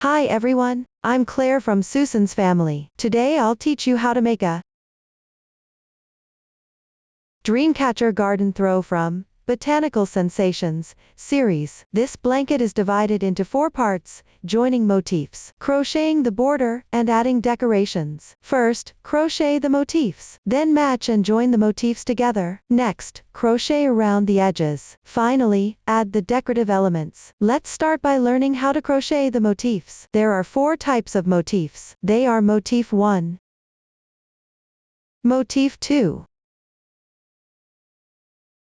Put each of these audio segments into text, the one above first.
Hi everyone, I'm Claire from Susan's family. Today I'll teach you how to make a Dreamcatcher garden throw from Botanical Sensations series. This blanket is divided into 4 parts, joining motifs, crocheting the border, and adding decorations. First, crochet the motifs. Then match and join the motifs together. Next, crochet around the edges. Finally, add the decorative elements. Let's start by learning how to crochet the motifs. There are 4 types of motifs. They are Motif 1, Motif 2,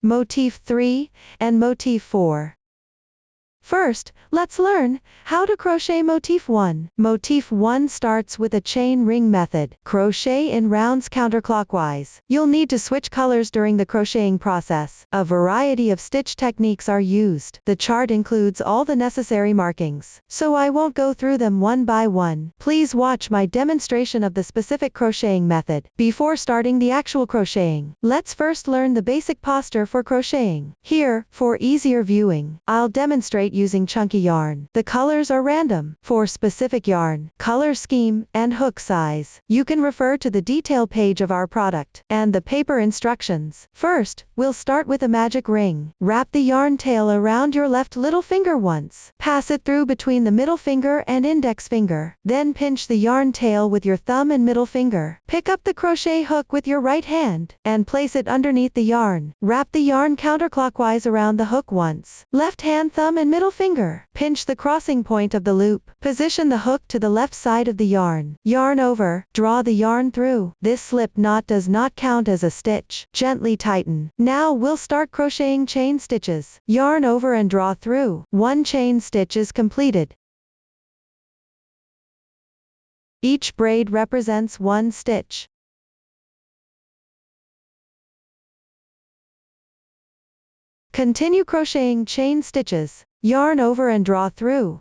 Motif 3, and Motif 4. First, let's learn how to crochet Motif 1. Motif 1 starts with a chain ring method. Crochet in rounds counterclockwise. You'll need to switch colors during the crocheting process. A variety of stitch techniques are used. The chart includes all the necessary markings, so I won't go through them one by one. Please watch my demonstration of the specific crocheting method before starting the actual crocheting. Let's first learn the basic posture for crocheting. Here, for easier viewing, I'll demonstrate using chunky yarn. The colors are random. For specific yarn, color scheme, and hook size, you can refer to the detail page of our product and the paper instructions. First, we'll start with a magic ring. Wrap the yarn tail around your left little finger once. Pass it through between the middle finger and index finger. Then pinch the yarn tail with your thumb and middle finger. Pick up the crochet hook with your right hand and place it underneath the yarn. Wrap the yarn counterclockwise around the hook once. Left hand thumb and middle finger. Pinch the crossing point of the loop. Position the hook to the left side of the yarn. Yarn over. Draw the yarn through. This slip knot does not count as a stitch. Gently tighten. Now we'll start crocheting chain stitches. Yarn over and draw through. 1 chain stitch is completed. Each braid represents 1 stitch. Continue crocheting chain stitches. Yarn over and draw through.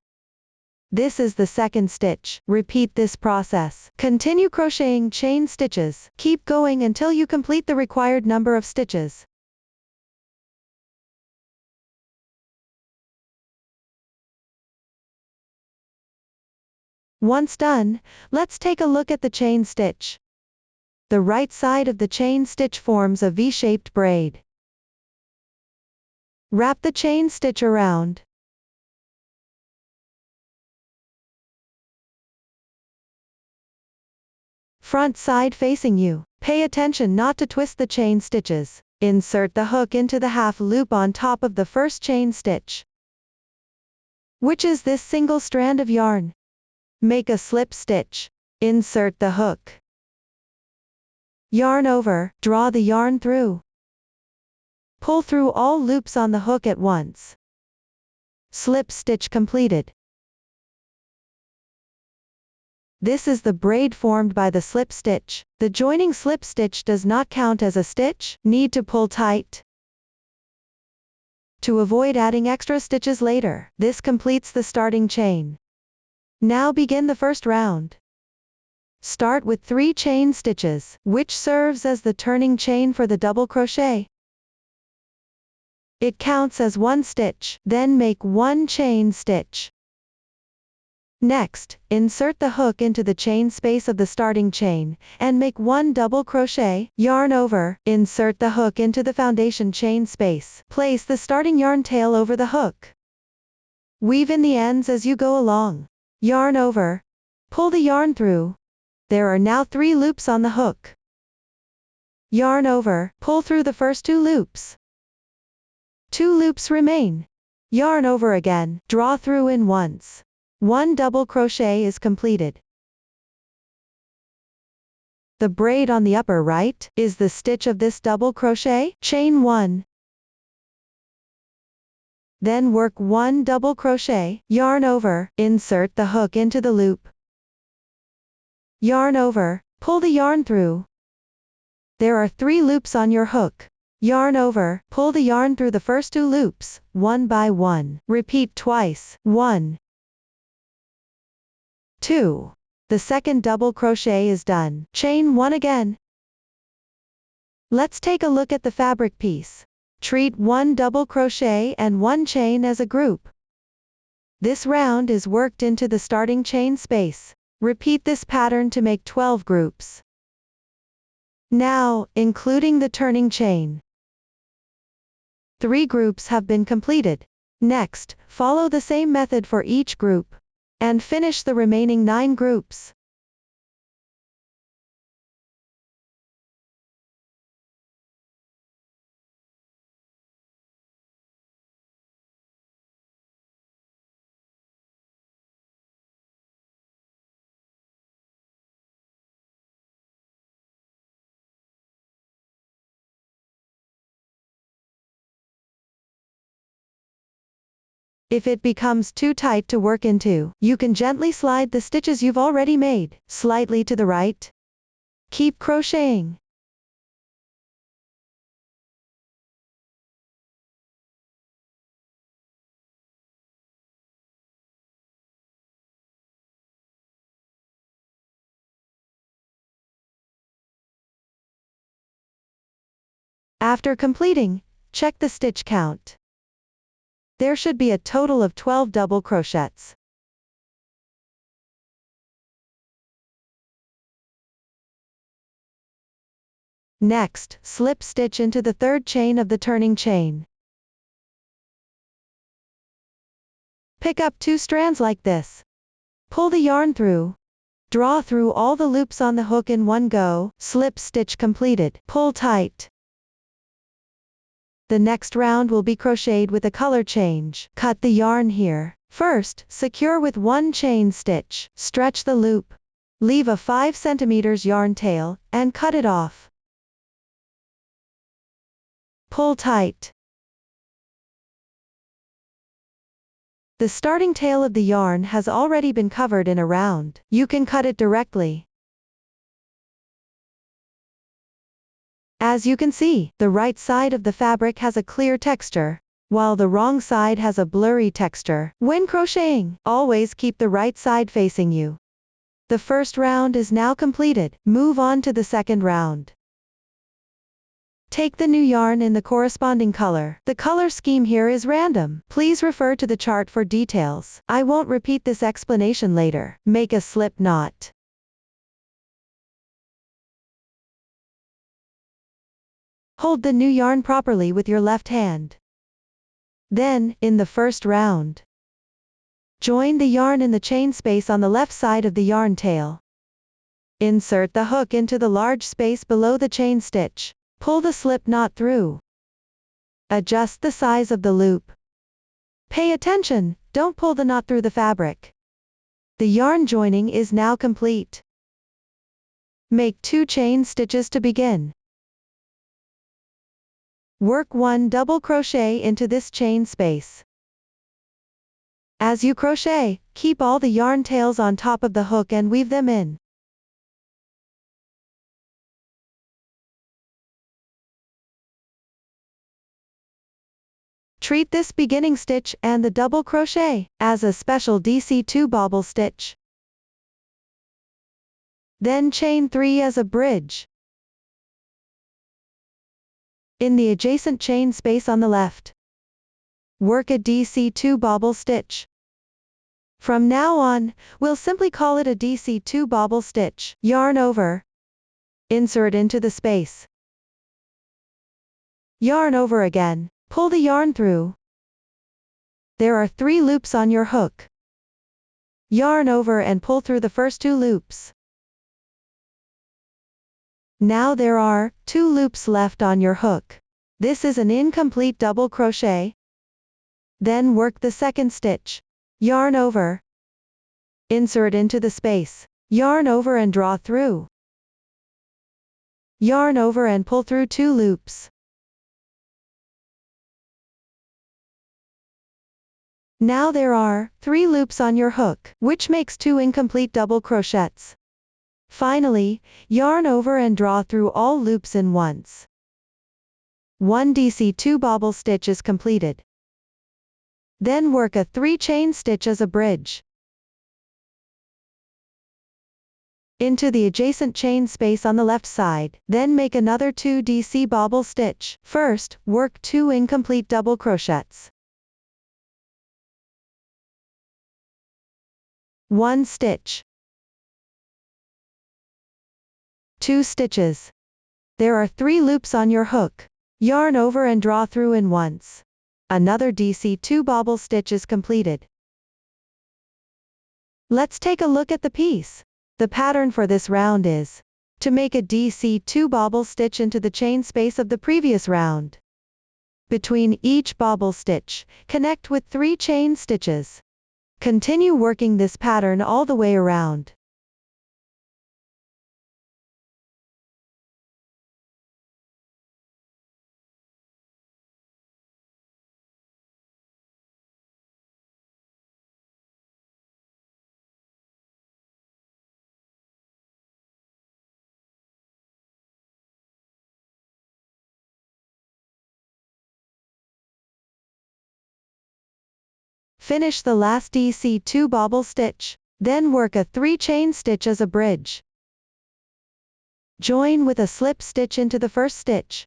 This is the second stitch. Repeat this process. Continue crocheting chain stitches. Keep going until you complete the required number of stitches. Once done, let's take a look at the chain stitch. The right side of the chain stitch forms a V-shaped braid. Wrap the chain stitch around. Front side facing you. Pay attention not to twist the chain stitches. Insert the hook into the half loop on top of the first chain stitch, which is this single strand of yarn. Make a slip stitch. Insert the hook. Yarn over, draw the yarn through. Pull through all loops on the hook at once. Slip stitch completed. This is the braid formed by the slip stitch. The joining slip stitch does not count as a stitch. Need to pull tight to avoid adding extra stitches later. This completes the starting chain. Now begin the first round. Start with 3 chain stitches, which serves as the turning chain for the double crochet. It counts as 1 stitch. Then make 1 chain stitch. Next, insert the hook into the chain space of the starting chain, and make 1 double crochet. Yarn over, insert the hook into the foundation chain space. Place the starting yarn tail over the hook. Weave in the ends as you go along. Yarn over. Pull the yarn through. There are now 3 loops on the hook. Yarn over, pull through the first 2 loops. 2 loops remain. Yarn over again, draw through in once. 1 double crochet is completed. The braid on the upper right is the stitch of this double crochet. Chain 1. Then work 1 double crochet. Yarn over, insert the hook into the loop. Yarn over, pull the yarn through. There are 3 loops on your hook. Yarn over, pull the yarn through the first 2 loops, one by one. Repeat twice. 1, 2. The second double crochet is done. Chain 1 again. Let's take a look at the fabric piece. Treat 1 double crochet and 1 chain as a group. This round is worked into the starting chain space. Repeat this pattern to make 12 groups. Now, including the turning chain. 3 groups have been completed. Next, follow the same method for each group. And finish the remaining 9 groups. If it becomes too tight to work into, you can gently slide the stitches you've already made, slightly to the right. Keep crocheting. After completing, check the stitch count. There should be a total of 12 double crochets. Next, slip stitch into the third chain of the turning chain. Pick up 2 strands like this. Pull the yarn through. Draw through all the loops on the hook in one go. Slip stitch completed. Pull tight. The next round will be crocheted with a color change. Cut the yarn here. First, secure with 1 chain stitch. Stretch the loop. Leave a 5 cm yarn tail, and cut it off. Pull tight. The starting tail of the yarn has already been covered in a round. You can cut it directly. As you can see, the right side of the fabric has a clear texture, while the wrong side has a blurry texture. When crocheting, always keep the right side facing you. The first round is now completed. Move on to the second round. Take the new yarn in the corresponding color. The color scheme here is random. Please refer to the chart for details. I won't repeat this explanation later. Make a slip knot. Hold the new yarn properly with your left hand. Then, in the first round, join the yarn in the chain space on the left side of the yarn tail. Insert the hook into the large space below the chain stitch. Pull the slip knot through. Adjust the size of the loop. Pay attention, don't pull the knot through the fabric. The yarn joining is now complete. Make 2 chain stitches to begin. Work 1 double crochet into this chain space. As you crochet, keep all the yarn tails on top of the hook and weave them in. Treat this beginning stitch and the double crochet as a special DC2 bobble stitch. Then chain 3 as a bridge. In the adjacent chain space on the left, work a DC2 bobble stitch. From now on, we'll simply call it a DC2 bobble stitch. Yarn over. Insert into the space. Yarn over again. Pull the yarn through. There are 3 loops on your hook. Yarn over and pull through the first 2 loops. Now there are 2 loops left on your hook. This is an incomplete double crochet. Then work the second stitch. Yarn over. Insert into the space. Yarn over and draw through. Yarn over and pull through 2 loops. Now there are 3 loops on your hook, which makes 2 incomplete double crochets. Finally, yarn over and draw through all loops in once. 1 DC2 bobble stitch is completed. Then work a 3 chain stitch as a bridge into the adjacent chain space on the left side. Then make another 2 DC bobble stitch. First, work 2 incomplete double crochets. 1 stitch, 2 stitches. There are 3 loops on your hook. Yarn over and draw through in once. Another DC2 bobble stitch is completed. Let's take a look at the piece. The pattern for this round is to make a DC2 bobble stitch into the chain space of the previous round. Between each bobble stitch, connect with 3 chain stitches. Continue working this pattern all the way around. Finish the last DC2 bobble stitch, then work a 3 chain stitch as a bridge. Join with a slip stitch into the first stitch.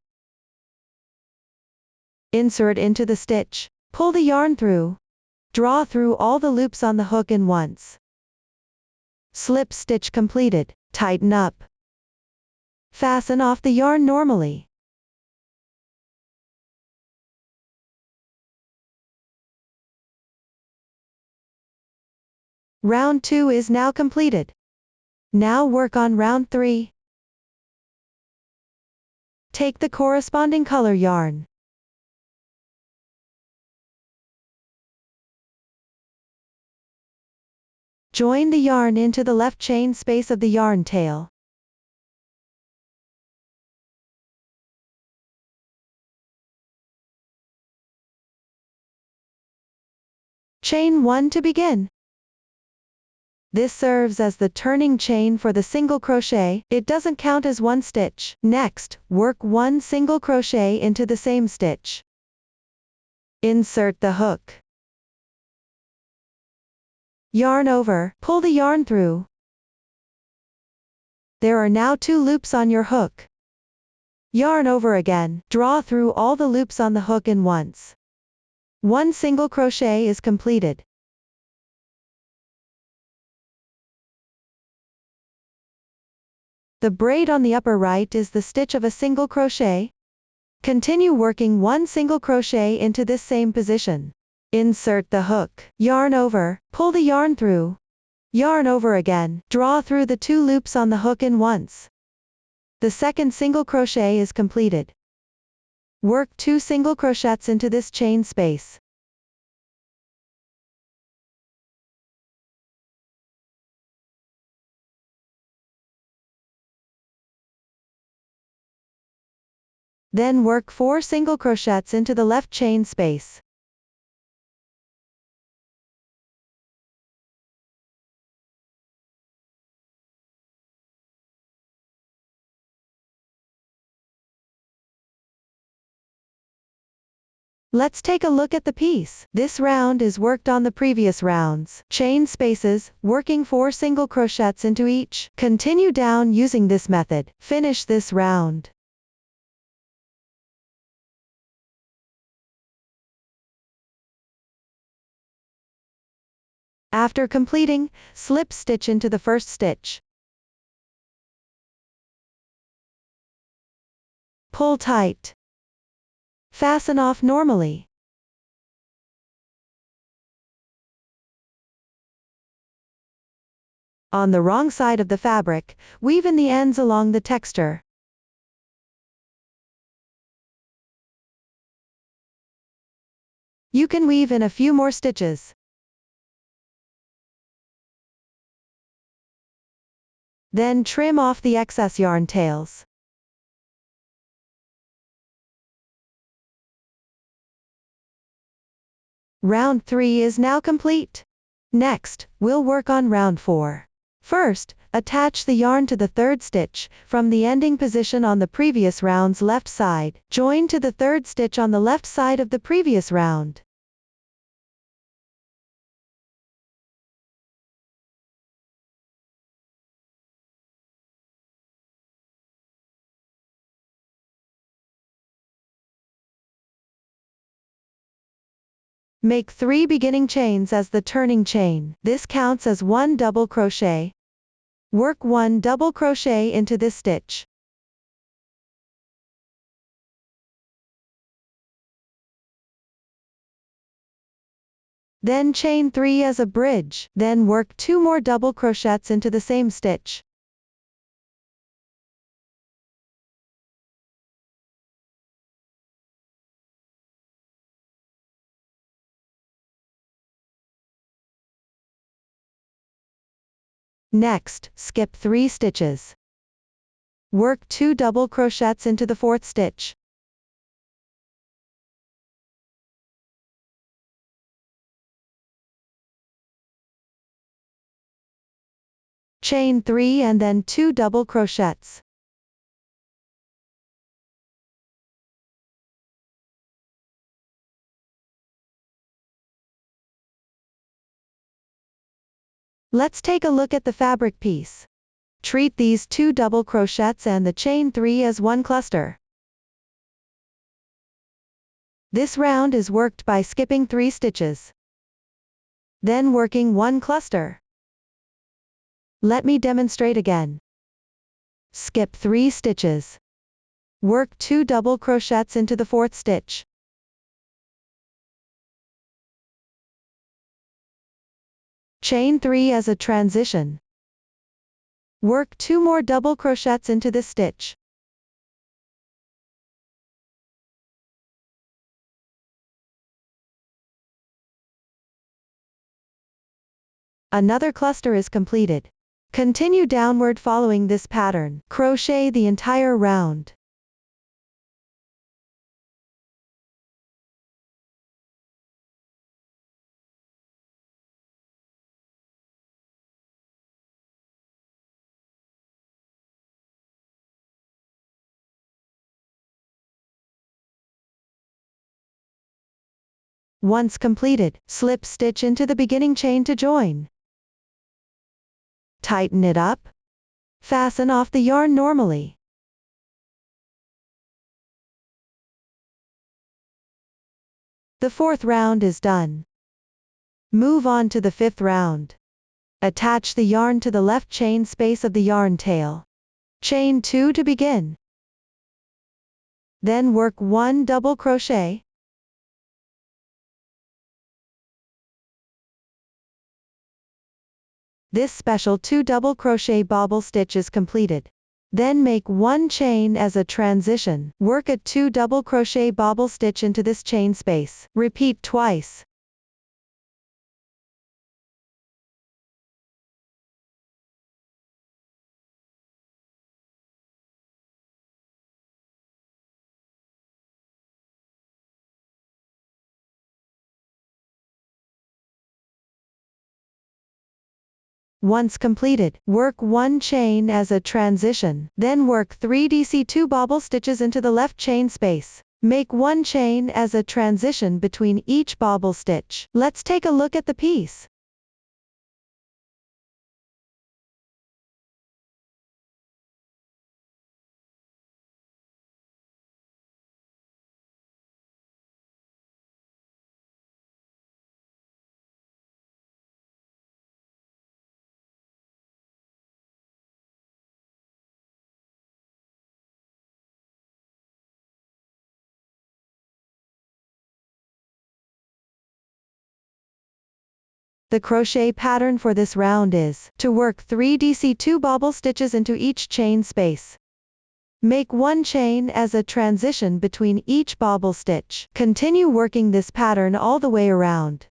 Insert into the stitch, pull the yarn through. Draw through all the loops on the hook in once. Slip stitch completed, tighten up. Fasten off the yarn normally. Round 2 is now completed. Now work on round 3. Take the corresponding color yarn. Join the yarn into the left chain space of the yarn tail. Chain 1 to begin. This serves as the turning chain for the single crochet, it doesn't count as 1 stitch. Next, work 1 single crochet into the same stitch. Insert the hook. Yarn over, pull the yarn through. There are now 2 loops on your hook. Yarn over again, draw through all the loops on the hook in once. 1 single crochet is completed. The braid on the upper right is the stitch of a single crochet. Continue working 1 single crochet into this same position. Insert the hook, yarn over, pull the yarn through. Yarn over again, draw through the 2 loops on the hook in once. The second single crochet is completed. Work 2 single crochets into this chain space. Then work 4 single crochets into the left chain space. Let's take a look at the piece. This round is worked on the previous rounds. Chain spaces, working 4 single crochets into each. Continue down using this method. Finish this round. After completing, slip stitch into the first stitch. Pull tight. Fasten off normally. On the wrong side of the fabric, weave in the ends along the texture. You can weave in a few more stitches. Then trim off the excess yarn tails. Round 3 is now complete. Next, we'll work on round 4. First, attach the yarn to the third stitch, from the ending position on the previous round's left side. Join to the third stitch on the left side of the previous round. Make 3 beginning chains as the turning chain. This counts as 1 double crochet. Work 1 double crochet into this stitch. Then chain 3 as a bridge. Then work 2 more double crochets into the same stitch. Next, skip 3 stitches. Work 2 double crochets into the 4th stitch. Chain 3 and then 2 double crochets. Let's take a look at the fabric piece. Treat these 2 double crochets and the chain 3 as one cluster. This round is worked by skipping 3 stitches. Then working 1 cluster. Let me demonstrate again. Skip 3 stitches. Work 2 double crochets into the 4th stitch. Chain 3 as a transition. Work 2 more double crochets into this stitch. Another cluster is completed. Continue downward following this pattern. Crochet the entire round. Once completed, slip stitch into the beginning chain to join. Tighten it up. Fasten off the yarn normally. The 4th round is done. Move on to the 5th round. Attach the yarn to the left chain space of the yarn tail. Chain 2 to begin. Then work 1 double crochet. This special 2 double crochet bobble stitch is completed. Then make 1 chain as a transition. Work a 2 double crochet bobble stitch into this chain space. Repeat twice. Once completed, work 1 chain as a transition. Then work 3 DC2 bobble stitches into the left chain space. Make 1 chain as a transition between each bobble stitch. Let's take a look at the piece. The crochet pattern for this round is to work 3 DC2 bobble stitches into each chain space. Make 1 chain as a transition between each bobble stitch. Continue working this pattern all the way around.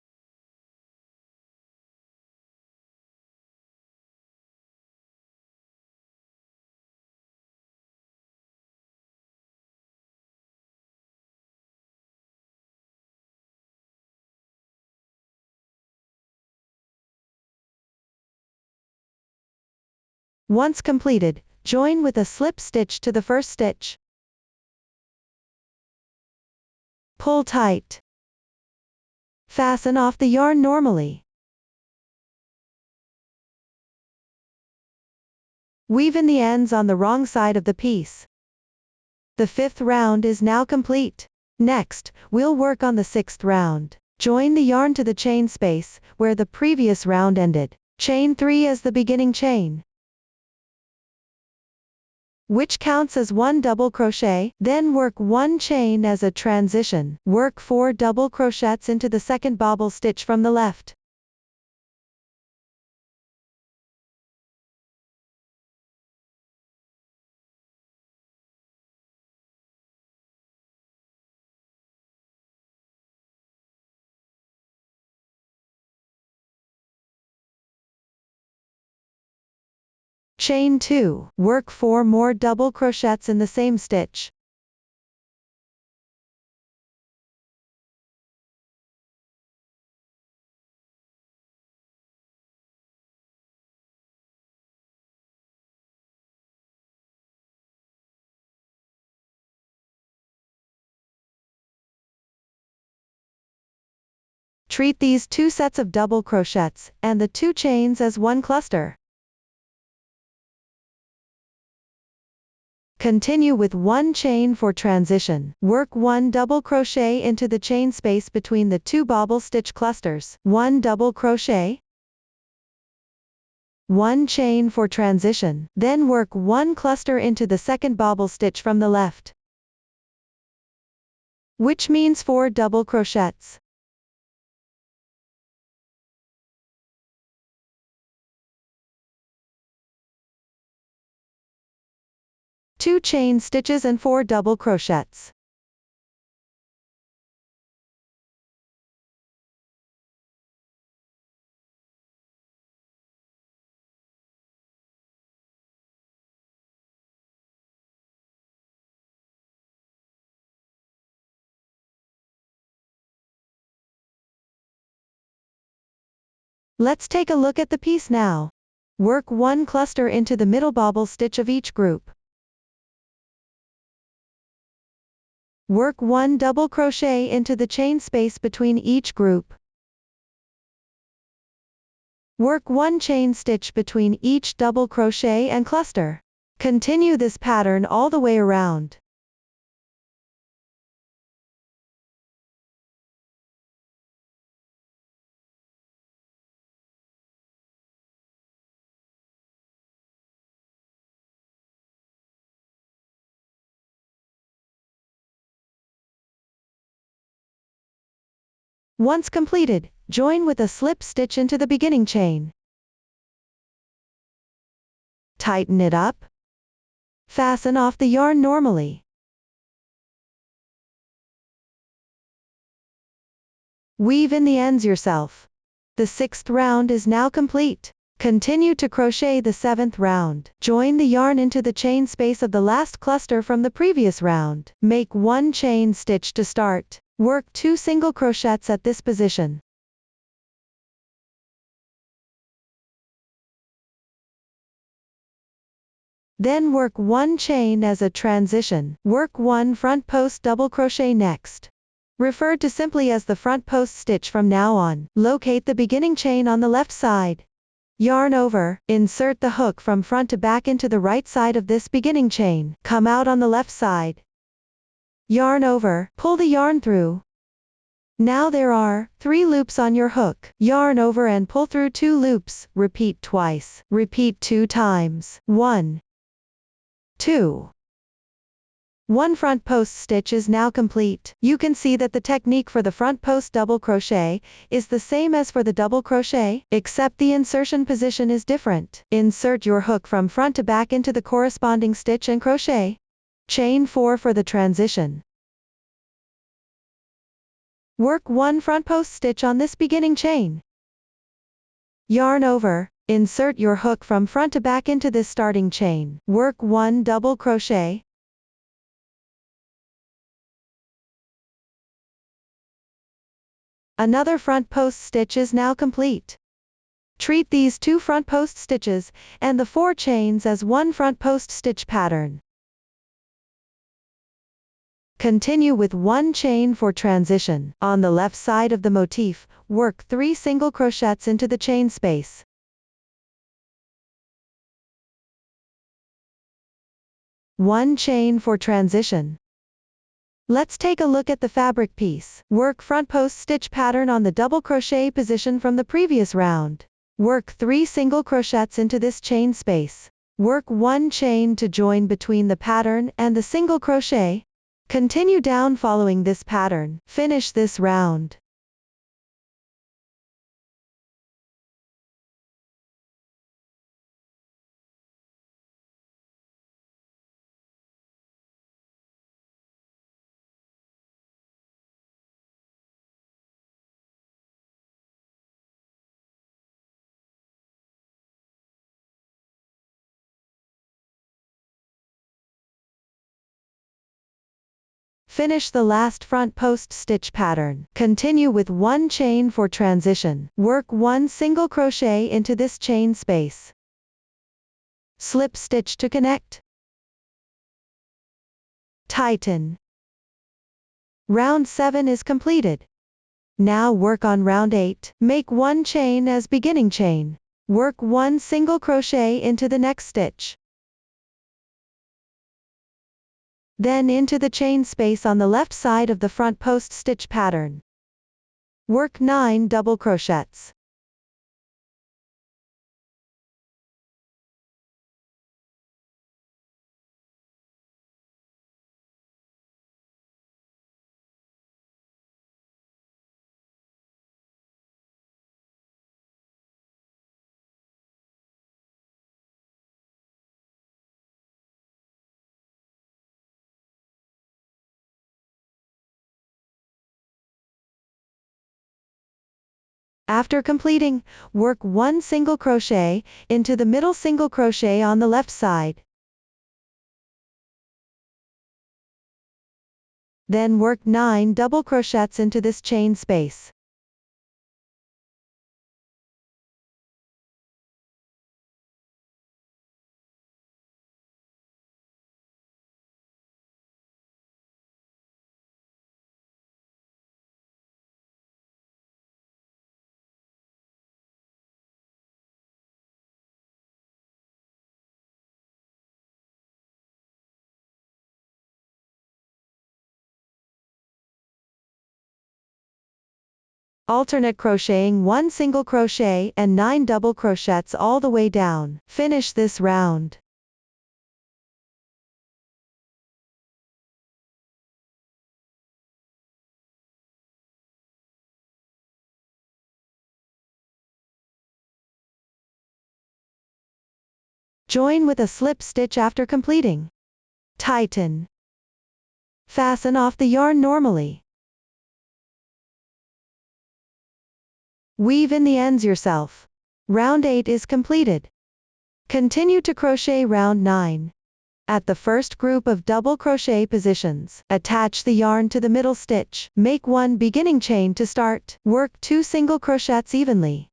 Once completed, join with a slip stitch to the first stitch. Pull tight. Fasten off the yarn normally. Weave in the ends on the wrong side of the piece. The 5th round is now complete. Next, we'll work on the 6th round. Join the yarn to the chain space, where the previous round ended. Chain 3 as the beginning chain, which counts as 1 double crochet, then work 1 chain as a transition. Work 4 double crochets into the second bobble stitch from the left. Chain 2, work 4 more double crochets in the same stitch. Treat these 2 sets of double crochets, and the 2 chains as 1 cluster. Continue with 1 chain for transition. Work 1 double crochet into the chain space between the 2 bobble stitch clusters. 1 double crochet, 1 chain for transition, then work 1 cluster into the second bobble stitch from the left, which means 4 double crochets. Two chain stitches and 4 double crochets. Let's take a look at the piece now. Work 1 cluster into the middle bobble stitch of each group. Work 1 double crochet into the chain space between each group. Work 1 chain stitch between each double crochet and cluster. Continue this pattern all the way around. Once completed, join with a slip stitch into the beginning chain. Tighten it up. Fasten off the yarn normally. Weave in the ends yourself. The 6th round is now complete. Continue to crochet the 7th round. Join the yarn into the chain space of the last cluster from the previous round. Make 1 chain stitch to start. Work 2 single crochets at this position. Then work 1 chain as a transition. Work 1 front post double crochet next. Referred to simply as the front post stitch from now on. Locate the beginning chain on the left side. Yarn over, insert the hook from front to back into the right side of this beginning chain. Come out on the left side. Yarn over, pull the yarn through. Now there are 3 loops on your hook. Yarn over and pull through 2 loops. Repeat twice. Repeat 2 times. 1, 2. 1 front post stitch is now complete. You can see that the technique for the front post double crochet is the same as for the double crochet, except the insertion position is different. Insert your hook from front to back into the corresponding stitch and crochet. Chain 4 for the transition. Work 1 front post stitch on this beginning chain. Yarn over, insert your hook from front to back into this starting chain. Work 1 double crochet. Another front post stitch is now complete. Treat these 2 front post stitches and the 4 chains as 1 front post stitch pattern. Continue with 1 chain for transition. On the left side of the motif, work 3 single crochets into the chain space. One chain for transition. Let's take a look at the fabric piece. Work front post stitch pattern on the double crochet position from the previous round. Work 3 single crochets into this chain space. Work 1 chain to join between the pattern and the single crochet. Continue down following this pattern. Finish this round. Finish the last front post stitch pattern. Continue with 1 chain for transition. Work 1 single crochet into this chain space. Slip stitch to connect. Tighten. Round 7 is completed. Now work on round 8. Make 1 chain as beginning chain. Work 1 single crochet into the next stitch. Then into the chain space on the left side of the front post stitch pattern. Work 9 double crochets. After completing, work 1 single crochet into the middle single crochet on the left side. Then work 9 double crochets into this chain space. Alternate crocheting 1 single crochet and 9 double crochets all the way down. Finish this round. Join with a slip stitch after completing. Tighten. Fasten off the yarn normally. Weave in the ends yourself. Round 8 is completed. Continue to crochet round 9. At the first group of double crochet positions, attach the yarn to the middle stitch. Make 1 beginning chain to start. Work 2 single crochets evenly.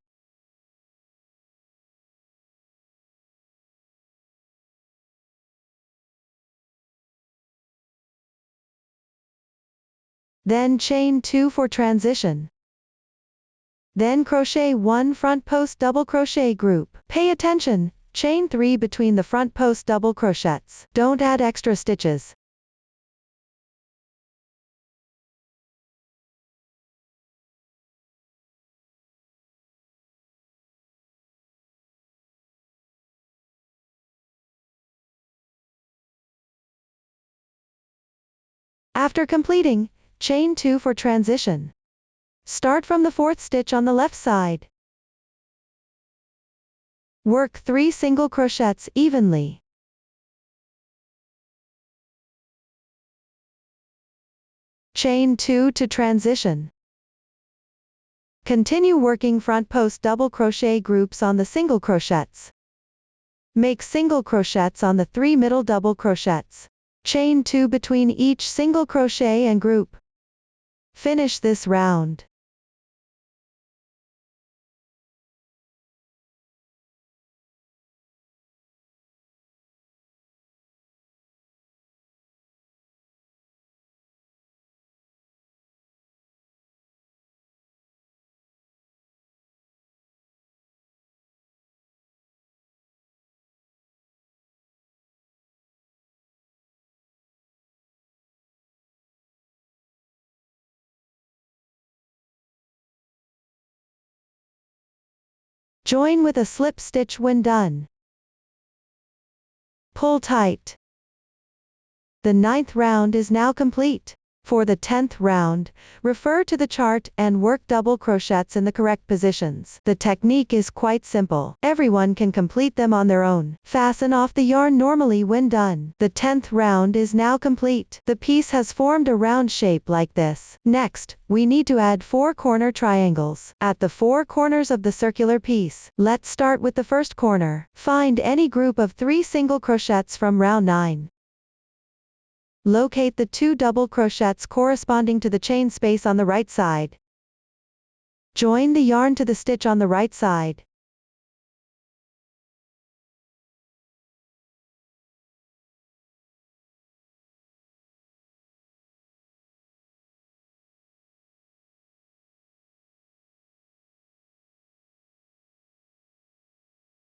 Then chain 2 for transition. Then crochet 1 front post double crochet group. Pay attention, chain 3 between the front post double crochets. Don't add extra stitches. After completing, chain 2 for transition. Start from the 4th stitch on the left side. Work 3 single crochets evenly. Chain 2 to transition. Continue working front post double crochet groups on the single crochets. Make single crochets on the 3 middle double crochets. Chain 2 between each single crochet and group. Finish this round. Join with a slip stitch when done. Pull tight. The 9th round is now complete. For the 10th round, refer to the chart and work double crochets in the correct positions. The technique is quite simple. Everyone can complete them on their own. Fasten off the yarn normally when done. The 10th round is now complete. The piece has formed a round shape like this. Next, we need to add 4 corner triangles at the 4 corners of the circular piece. Let's start with the first corner. Find any group of 3 single crochets from round 9. Locate the 2 double crochets corresponding to the chain space on the right side. Join the yarn to the stitch on the right side.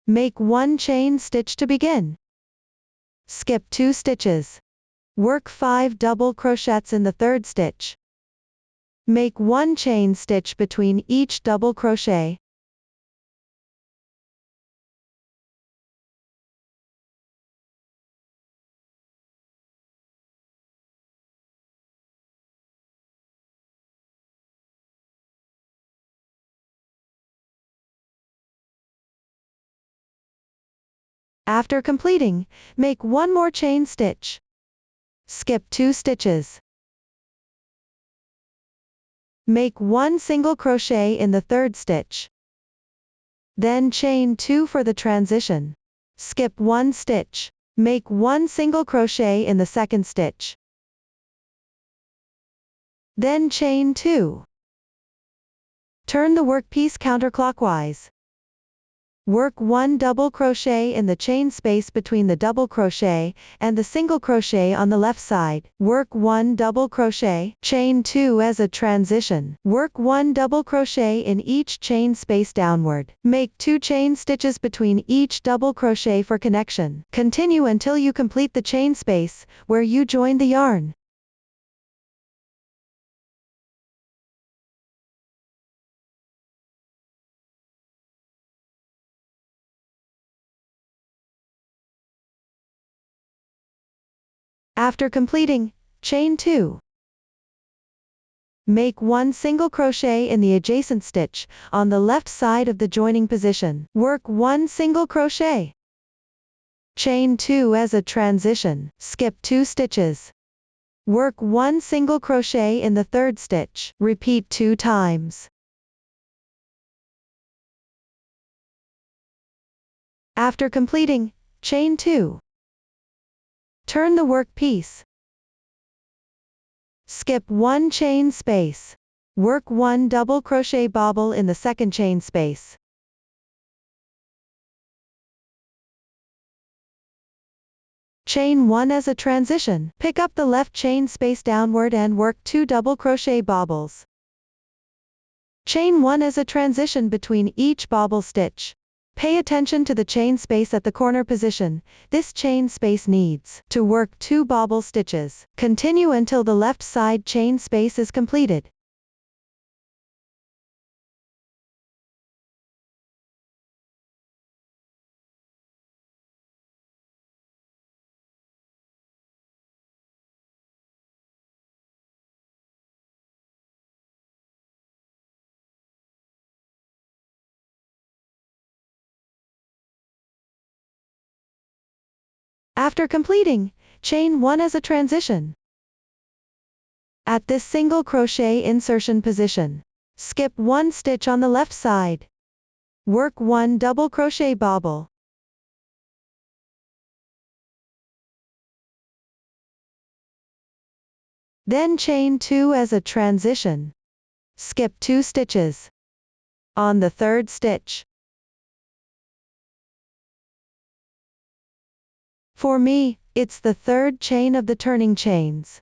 Make 1 chain stitch to begin. Skip 2 stitches. Work 5 double crochets in the 3rd stitch. Make 1 chain stitch between each double crochet. After completing, make 1 more chain stitch. Skip 2 stitches. Make 1 single crochet in the 3rd stitch. Then chain 2 for the transition. Skip 1 stitch. Make 1 single crochet in the 2nd stitch. Then chain 2. Turn the workpiece counterclockwise. Work 1 double crochet in the chain space between the double crochet and the single crochet on the left side. Work 1 double crochet, chain 2 as a transition. Work 1 double crochet in each chain space downward. Make 2 chain stitches between each double crochet for connection. Continue until you complete the chain space where you join the yarn. After completing, chain 2. Make 1 single crochet in the adjacent stitch on the left side of the joining position. Work 1 single crochet. Chain 2 as a transition. Skip 2 stitches. Work 1 single crochet in the 3rd stitch. Repeat 2 times. After completing, chain 2. Turn the workpiece. Skip 1 chain space. Work 1 double crochet bobble in the 2nd chain space. Chain 1 as a transition. Pick up the left chain space downward and work 2 double crochet bobbles. Chain 1 as a transition between each bobble stitch. Pay attention to the chain space at the corner position. This chain space needs to work 2 bobble stitches. Continue until the left side chain space is completed. After completing, chain 1 as a transition. At this single crochet insertion position, skip 1 stitch on the left side. Work 1 double crochet bobble. Then chain 2 as a transition. Skip 2 stitches. On the 3rd stitch. For me, it's the 3rd chain of the turning chains.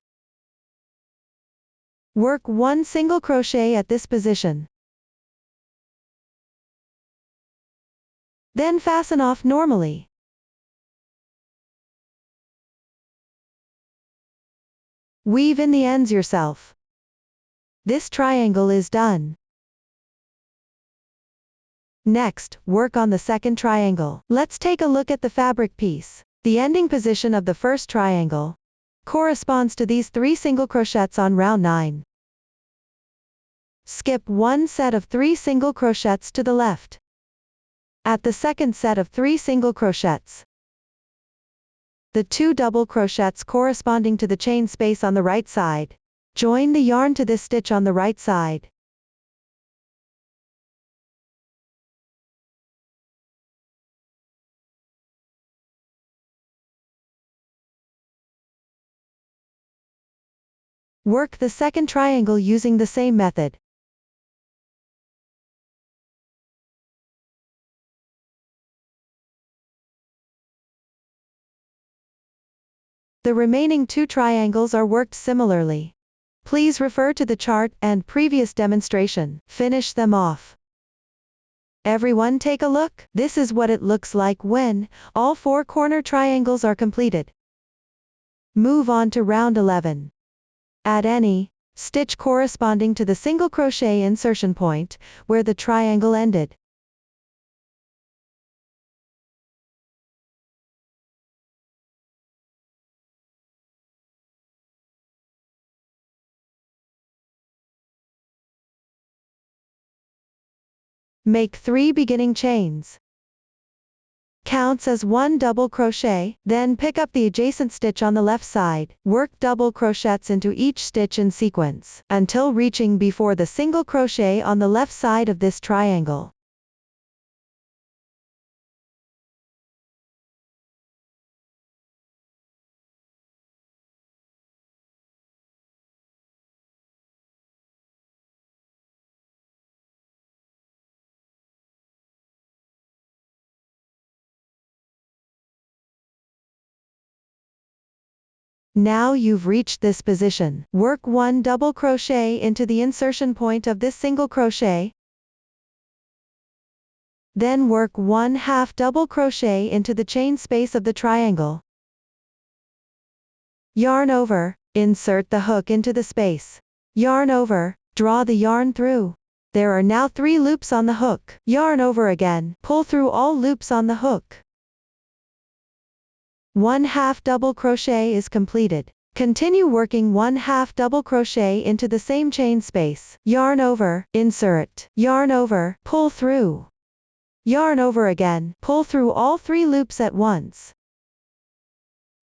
Work 1 single crochet at this position. Then fasten off normally. Weave in the ends yourself. This triangle is done. Next, work on the second triangle. Let's take a look at the fabric piece. The ending position of the first triangle corresponds to these 3 single crochets on round 9. Skip one set of 3 single crochets to the left. At the second set of 3 single crochets, the 2 double crochets corresponding to the chain space on the right side. Join the yarn to this stitch on the right side. Work the second triangle using the same method. The remaining 2 triangles are worked similarly. Please refer to the chart and previous demonstration. Finish them off. Everyone take a look. This is what it looks like when all 4 corner triangles are completed. Move on to round 11. Add any stitch corresponding to the single crochet insertion point where the triangle ended. Make 3 beginning chains. Counts as 1 double crochet, then pick up the adjacent stitch on the left side. Work double crochets into each stitch in sequence, until reaching before the single crochet on the left side of this triangle. Now you've reached this position. Work 1 double crochet into the insertion point of this single crochet. Then work 1/2 double crochet into the chain space of the triangle. Yarn over, insert the hook into the space. Yarn over, draw the yarn through. There are now 3 loops on the hook. Yarn over again, pull through all loops on the hook. 1/2 double crochet is completed. Continue working 1/2 double crochet into the same chain space. Yarn over, insert, yarn over, pull through. Yarn over again, pull through all 3 loops at once.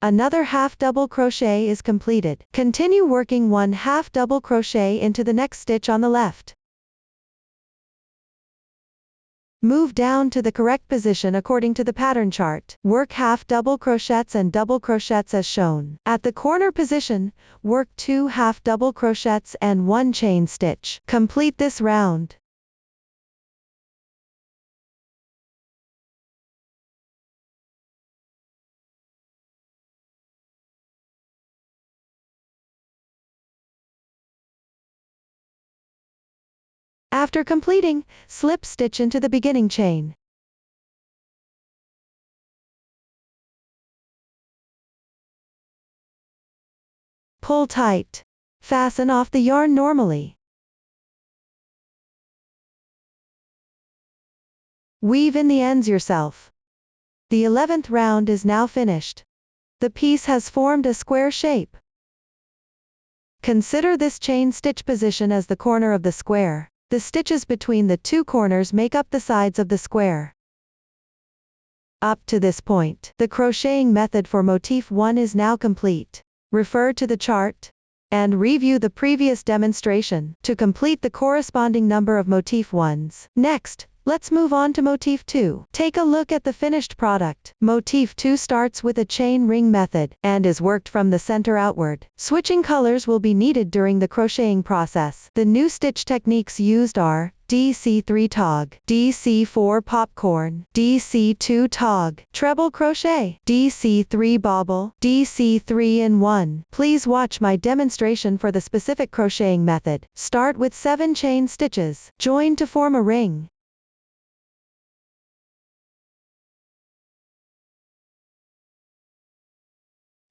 Another 1/2 double crochet is completed. Continue working 1/2 double crochet into the next stitch on the left. Move down to the correct position according to the pattern chart. Work 1/2 double crochets and double crochets as shown. At the corner position, work 2 1/2 double crochets and 1 chain stitch. Complete this round. After completing, slip stitch into the beginning chain. Pull tight. Fasten off the yarn normally. Weave in the ends yourself. The 11th round is now finished. The piece has formed a square shape. Consider this chain stitch position as the corner of the square. The stitches between the 2 corners make up the sides of the square. Up to this point, the crocheting method for motif 1 is now complete. Refer to the chart and review the previous demonstration to complete the corresponding number of motif 1s. Next, let's move on to motif 2. Take a look at the finished product. Motif 2 starts with a chain ring method and is worked from the center outward. Switching colors will be needed during the crocheting process. The new stitch techniques used are DC3 tog, DC4 popcorn, DC2 tog, treble crochet, DC3 bobble, DC3 in 1. Please watch my demonstration for the specific crocheting method. Start with 7 chain stitches. Join to form a ring.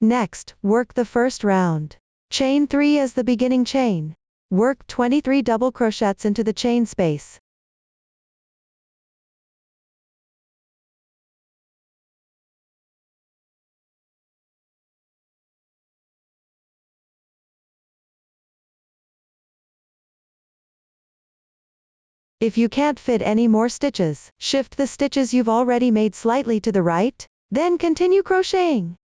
Next, work the first round. Chain 3 as the beginning chain. Work 23 double crochets into the chain space. If you can't fit any more stitches, shift the stitches you've already made slightly to the right, then continue crocheting.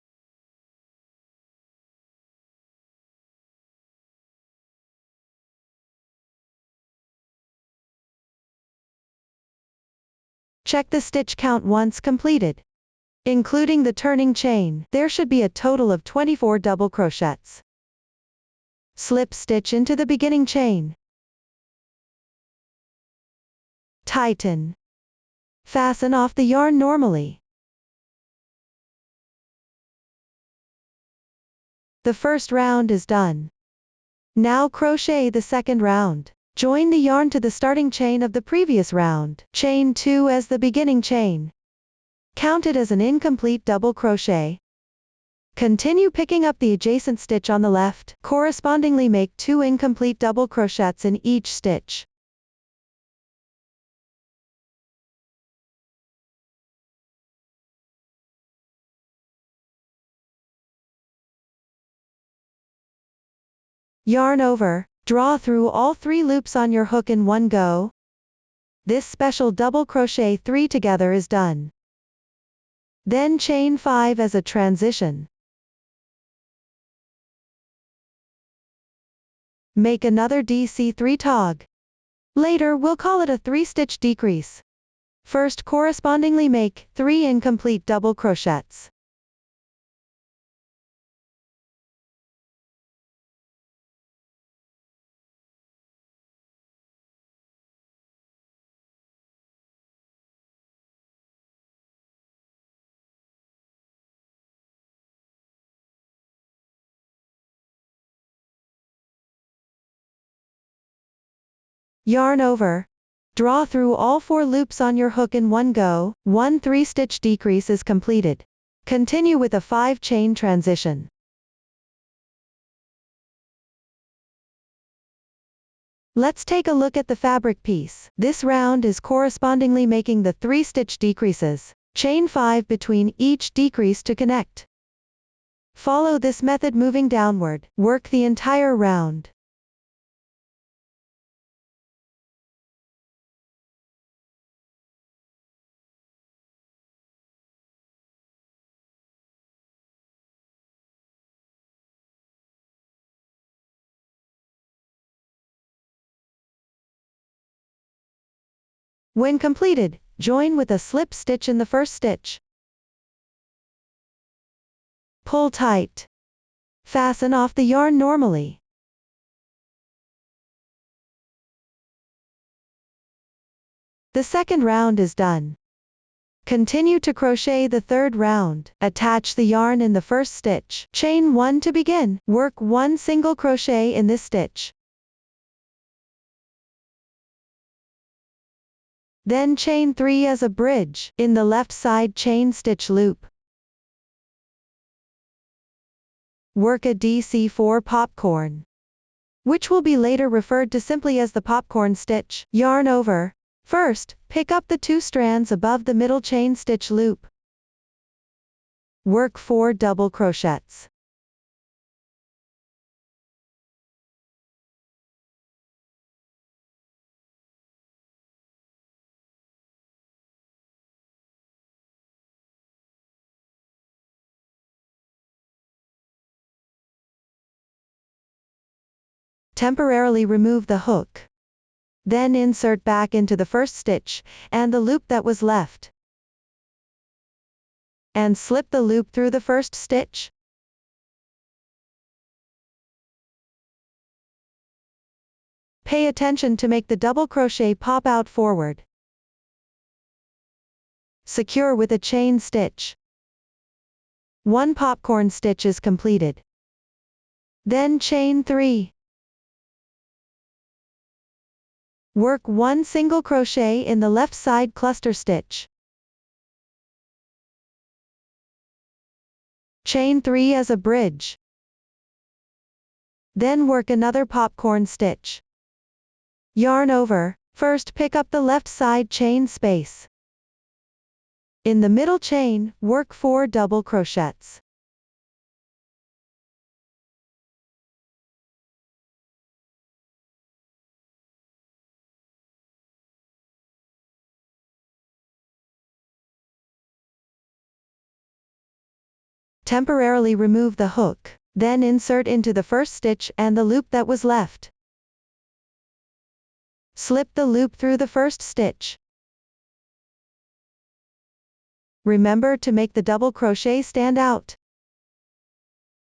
Check the stitch count once completed. Including the turning chain, there should be a total of 24 double crochets. Slip stitch into the beginning chain. Tighten. Fasten off the yarn normally. The first round is done. Now crochet the second round. Join the yarn to the starting chain of the previous round. Chain 2 as the beginning chain. Count it as an incomplete double crochet. Continue picking up the adjacent stitch on the left. Correspondingly make 2 incomplete double crochets in each stitch. Yarn over, draw through all 3 loops on your hook in one go. This special double crochet 3 together is done. Then chain 5 as a transition. Make another DC3 tog. Later we'll call it a 3-stitch decrease. First correspondingly make 3 incomplete double crochets. Yarn over. Draw through all 4 loops on your hook in one go. 1 3-stitch decrease is completed. Continue with a 5 chain transition. Let's take a look at the fabric piece. This round is correspondingly making the 3-stitch decreases. Chain 5 between each decrease to connect. Follow this method moving downward. Work the entire round. When completed, join with a slip stitch in the first stitch. Pull tight. Fasten off the yarn normally. The second round is done. Continue to crochet the third round. Attach the yarn in the first stitch. Chain 1 to begin. Work 1 single crochet in this stitch. Then chain 3 as a bridge. In the left side chain stitch loop. Work a DC4 popcorn, which will be later referred to simply as the popcorn stitch. Yarn over. First, pick up the 2 strands above the middle chain stitch loop. Work 4 double crochets. Temporarily remove the hook. Then insert back into the first stitch, and the loop that was left. And slip the loop through the first stitch. Pay attention to make the double crochet pop out forward. Secure with a chain stitch. 1 popcorn stitch is completed. Then chain 3. Work 1 single crochet in the left side cluster stitch. Chain 3 as a bridge. Then work another popcorn stitch. Yarn over. First pick up the left side chain space. In the middle chain, work 4 double crochets. temporarily remove the hook, then insert into the first stitch and the loop that was left. Slip the loop through the first stitch. Remember to make the double crochet stand out.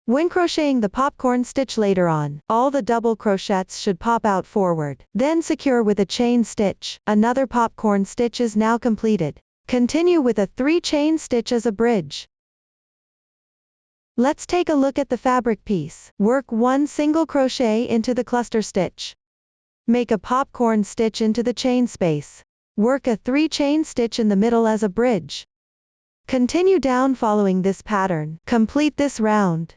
When crocheting the popcorn stitch later on, all the double crochets should pop out forward. Then secure with a chain stitch. Another popcorn stitch is now completed. Continue with a 3 chain stitch as a bridge. Let's take a look at the fabric piece. Work 1 single crochet into the cluster stitch. Make a popcorn stitch into the chain space. Work a 3 chain stitch in the middle as a bridge. Continue down following this pattern. Complete this round.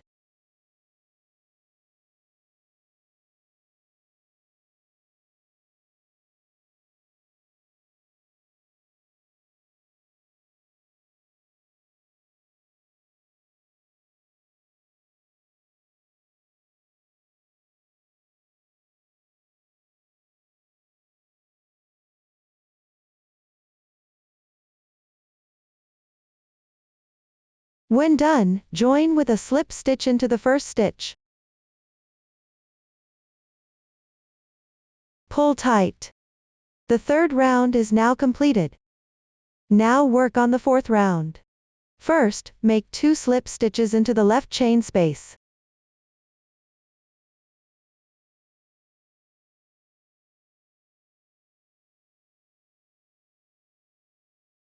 When done, join with a slip stitch into the first stitch. Pull tight. The third round is now completed. Now work on the fourth round. First, make 2 slip stitches into the left chain space.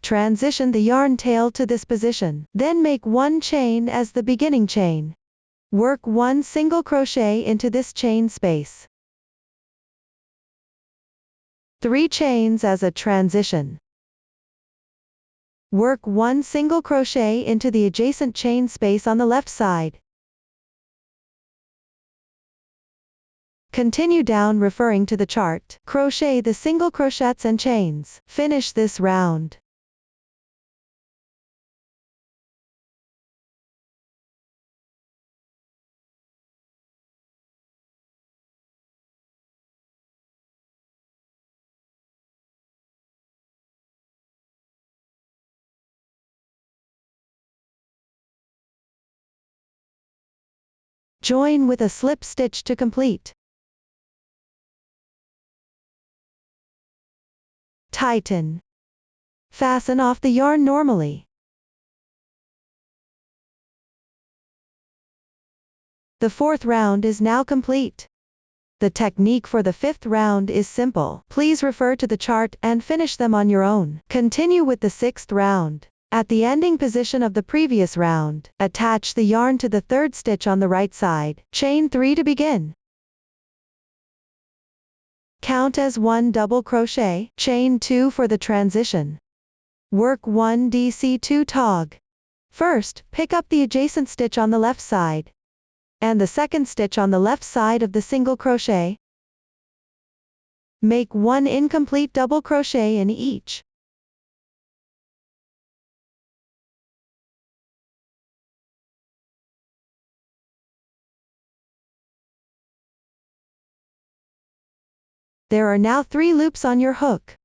Transition the yarn tail to this position. Then make 1 chain as the beginning chain. Work 1 single crochet into this chain space. 3 chains as a transition. Work 1 single crochet into the adjacent chain space on the left side. Continue down referring to the chart. Crochet the single crochets and chains. Finish this round. Join with a slip stitch to complete. Tighten. Fasten off the yarn normally. The fourth round is now complete. The technique for the fifth round is simple. Please refer to the chart and finish them on your own. Continue with the sixth round. At the ending position of the previous round, attach the yarn to the third stitch on the right side. Chain 3 to begin. Count as 1 double crochet. Chain 2 for the transition. Work 1 DC2 tog. First, pick up the adjacent stitch on the left side, and the second stitch on the left side of the single crochet. Make 1 incomplete double crochet in each. There are now 3 loops on your hook,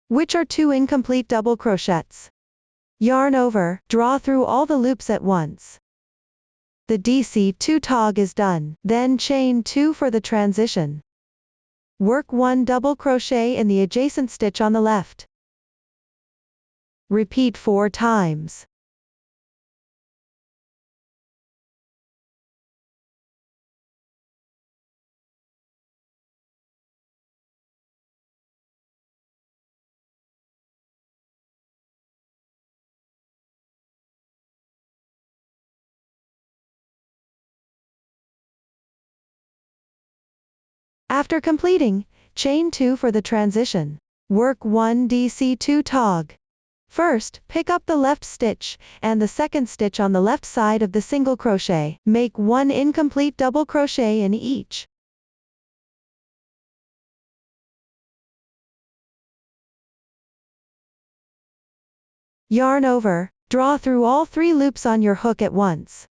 which are 2 incomplete double crochets. Yarn over, draw through all the loops at once. The DC2 tog is done. Then chain 2 for the transition. Work 1 double crochet in the adjacent stitch on the left. Repeat 4 times. After completing, chain 2 for the transition. Work 1 DC2 tog. First, pick up the left stitch, and the second stitch on the left side of the single crochet. Make 1 incomplete double crochet in each. Yarn over, draw through all 3 loops on your hook at once.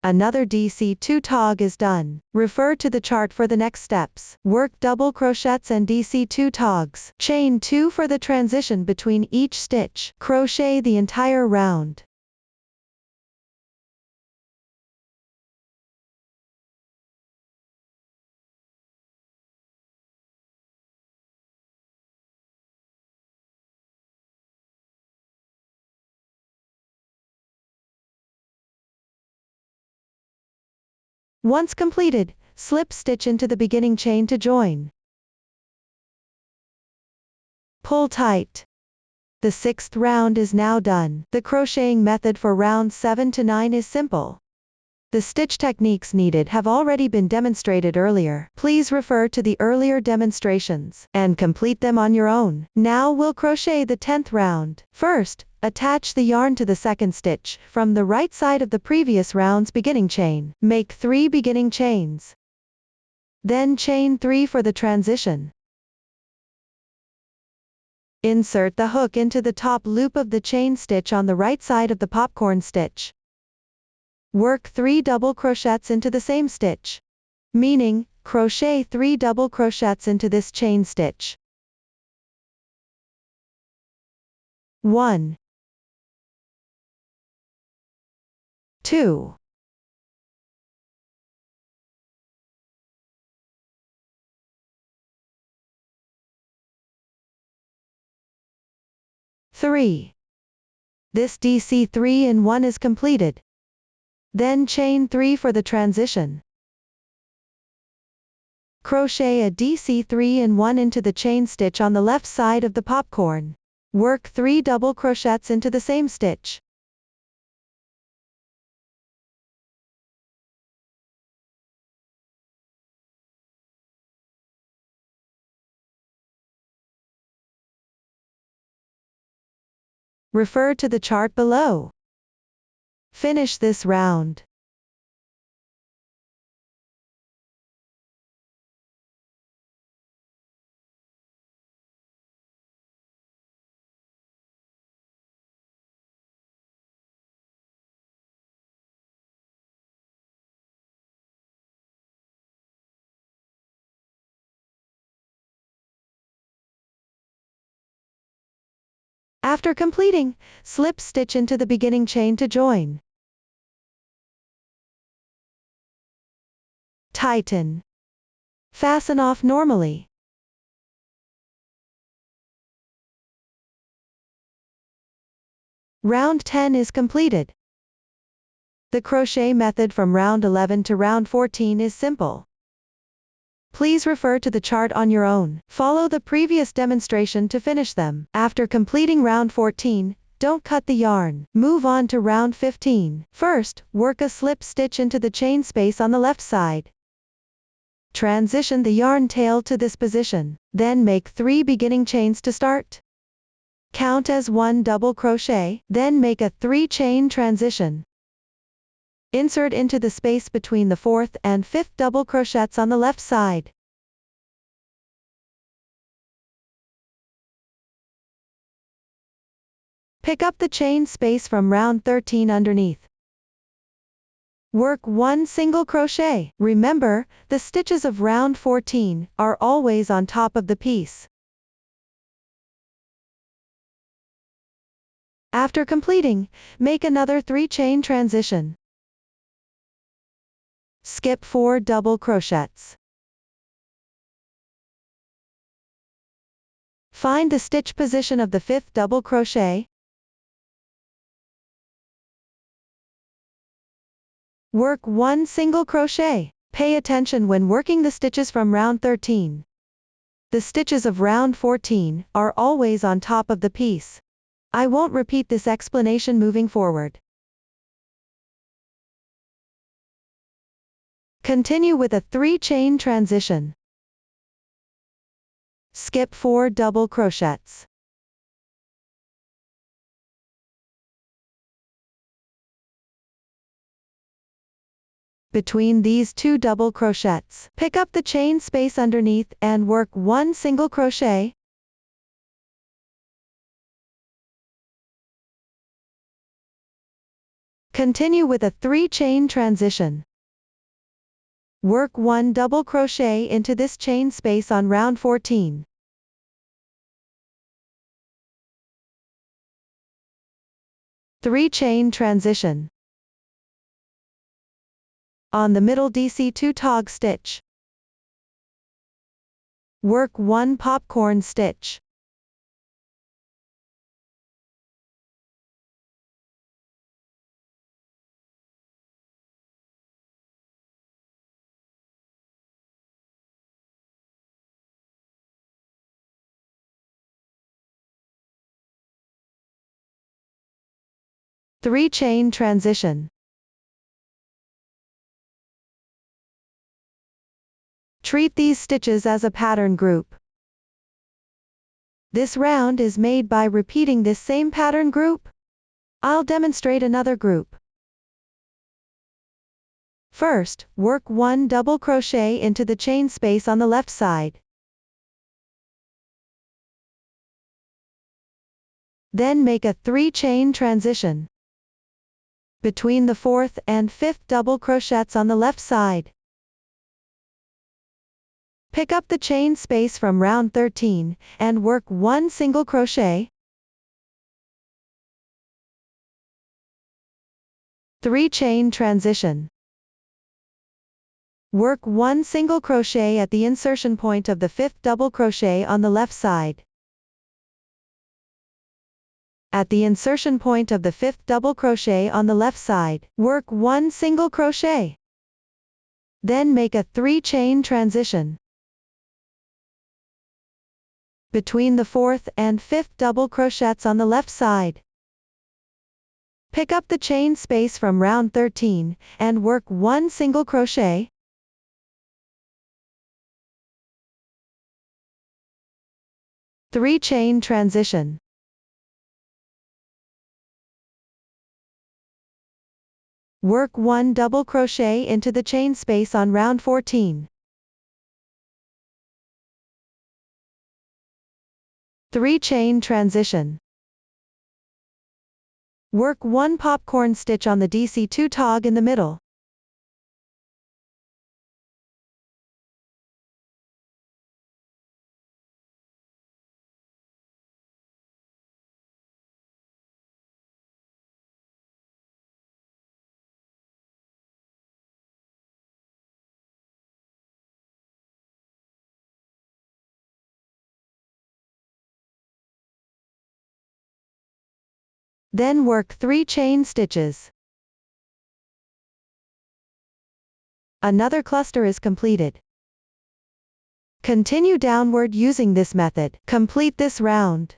Another DC2 tog is done. Refer to the chart for the next steps. Work double crochets and DC2 togs. Chain 2 for the transition between each stitch. Crochet the entire round. Once completed, slip stitch into the beginning chain to join. Pull tight. The 6th round is now done. The crocheting method for rounds 7 to 9 is simple. The stitch techniques needed have already been demonstrated earlier. Please refer to the earlier demonstrations and complete them on your own. Now we'll crochet the 10th round. First, attach the yarn to the 2nd stitch from the right side of the previous round's beginning chain. Make 3 beginning chains. Then chain 3 for the transition. Insert the hook into the top loop of the chain stitch on the right side of the popcorn stitch. Work 3 double crochets into the same stitch. Meaning, crochet 3 double crochets into this chain stitch. 1, 2, 3. This DC 3 in 1 is completed. Then chain 3 for the transition. Crochet a DC 3 in 1 into the chain stitch on the left side of the popcorn. Work 3 double crochets into the same stitch. Refer to the chart below. Finish this round. After completing, slip stitch into the beginning chain to join. Tighten. Fasten off normally. Round 10 is completed. The crochet method from round 11 to round 14 is simple. Please refer to the chart on your own. Follow the previous demonstration to finish them. After completing round 14, don't cut the yarn. Move on to round 15. First, work a slip stitch into the chain space on the left side. Transition the yarn tail to this position. Then make 3 beginning chains to start. Count as 1 double crochet, then make a 3 chain transition. Insert into the space between the 4th and 5th double crochets on the left side. Pick up the chain space from round 13 underneath. Work 1 single crochet. Remember, the stitches of round 14 are always on top of the piece. After completing, make another 3 chain transition. Skip 4 double crochets. Find the stitch position of the 5th double crochet. Work 1 single crochet. Pay attention when working the stitches from round 13. The stitches of round 14 are always on top of the piece. I won't repeat this explanation moving forward. Continue with a 3 chain transition. Skip 4 double crochets. Between these 2 double crochets, pick up the chain space underneath and work 1 single crochet. Continue with a 3 chain transition. Work 1 double crochet into this chain space on round 14. Three chain transition. On the middle DC2 tog stitch. Work 1 popcorn stitch. 3 chain transition. Treat these stitches as a pattern group. This round is made by repeating this same pattern group. I'll demonstrate another group. First, work 1 double crochet into the chain space on the left side. Then make a 3 chain transition between the 4th and 5th double crochets on the left side. Pick up the chain space from round 13, and work 1 single crochet, 3 chain transition. Work 1 single crochet at the insertion point of the 5th double crochet on the left side. At the insertion point of the 5th double crochet on the left side, work 1 single crochet. Then make a 3 chain transition between the 4th and 5th double crochets on the left side. Pick up the chain space from round 13, and work 1 single crochet, 3 chain transition. Work 1 double crochet into the chain space on round 14. 3 chain transition. Work 1 popcorn stitch on the DC2 tog in the middle. Then work 3 chain stitches. Another cluster is completed. Continue downward using this method. Complete this round.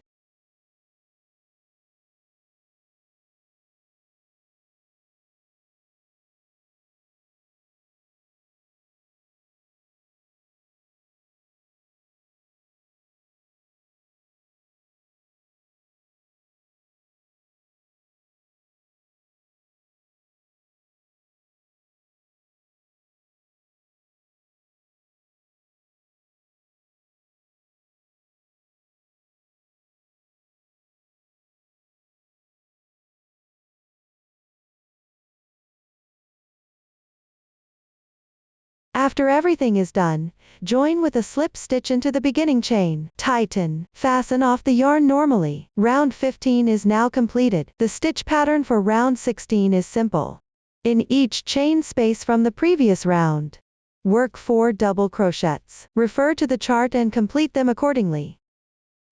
After everything is done, join with a slip stitch into the beginning chain. Tighten. Fasten off the yarn normally. Round 15 is now completed. The stitch pattern for round 16 is simple. In each chain space from the previous round, work 4 double crochets. Refer to the chart and complete them accordingly.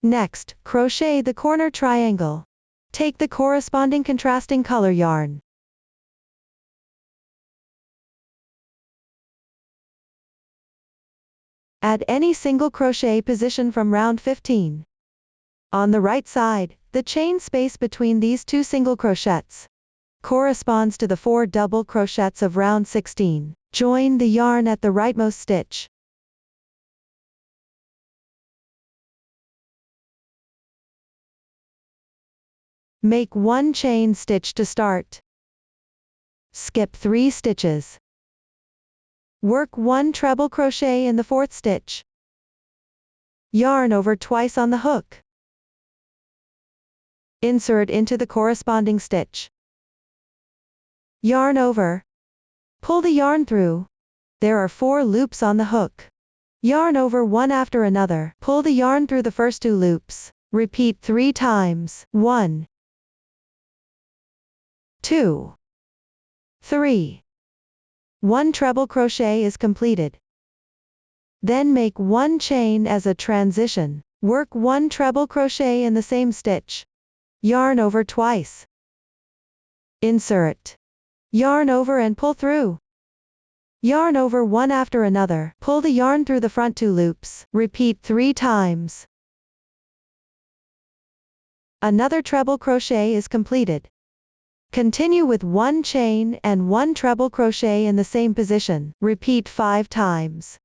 Next, crochet the corner triangle. Take the corresponding contrasting color yarn. Add any single crochet position from round 15. On the right side, the chain space between these 2 single crochets corresponds to the 4 double crochets of round 16. Join the yarn at the rightmost stitch. Make 1 chain stitch to start. Skip 3 stitches. Work 1 treble crochet in the 4th stitch. Yarn over twice on the hook. Insert into the corresponding stitch. Yarn over. Pull the yarn through. There are 4 loops on the hook. Yarn over one after another. Pull the yarn through the first 2 loops. Repeat 3 times. 1, 2, 3. 1 treble crochet is completed. Then make 1 chain as a transition. Work 1 treble crochet in the same stitch. Yarn over twice. Insert. Yarn over and pull through. Yarn over one after another. Pull the yarn through the front 2 loops. Repeat 3 times. Another treble crochet is completed. Continue with 1 chain and 1 treble crochet in the same position. Repeat 5 times.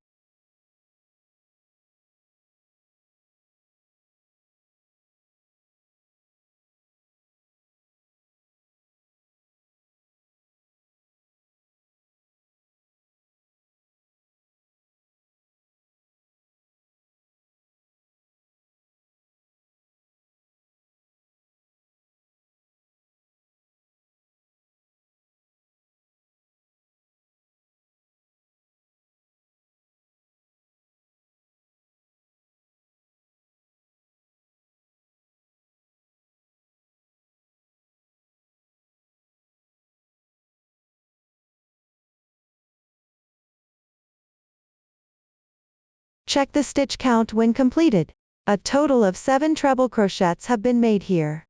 Check the stitch count when completed. A total of 7 treble crochets have been made here.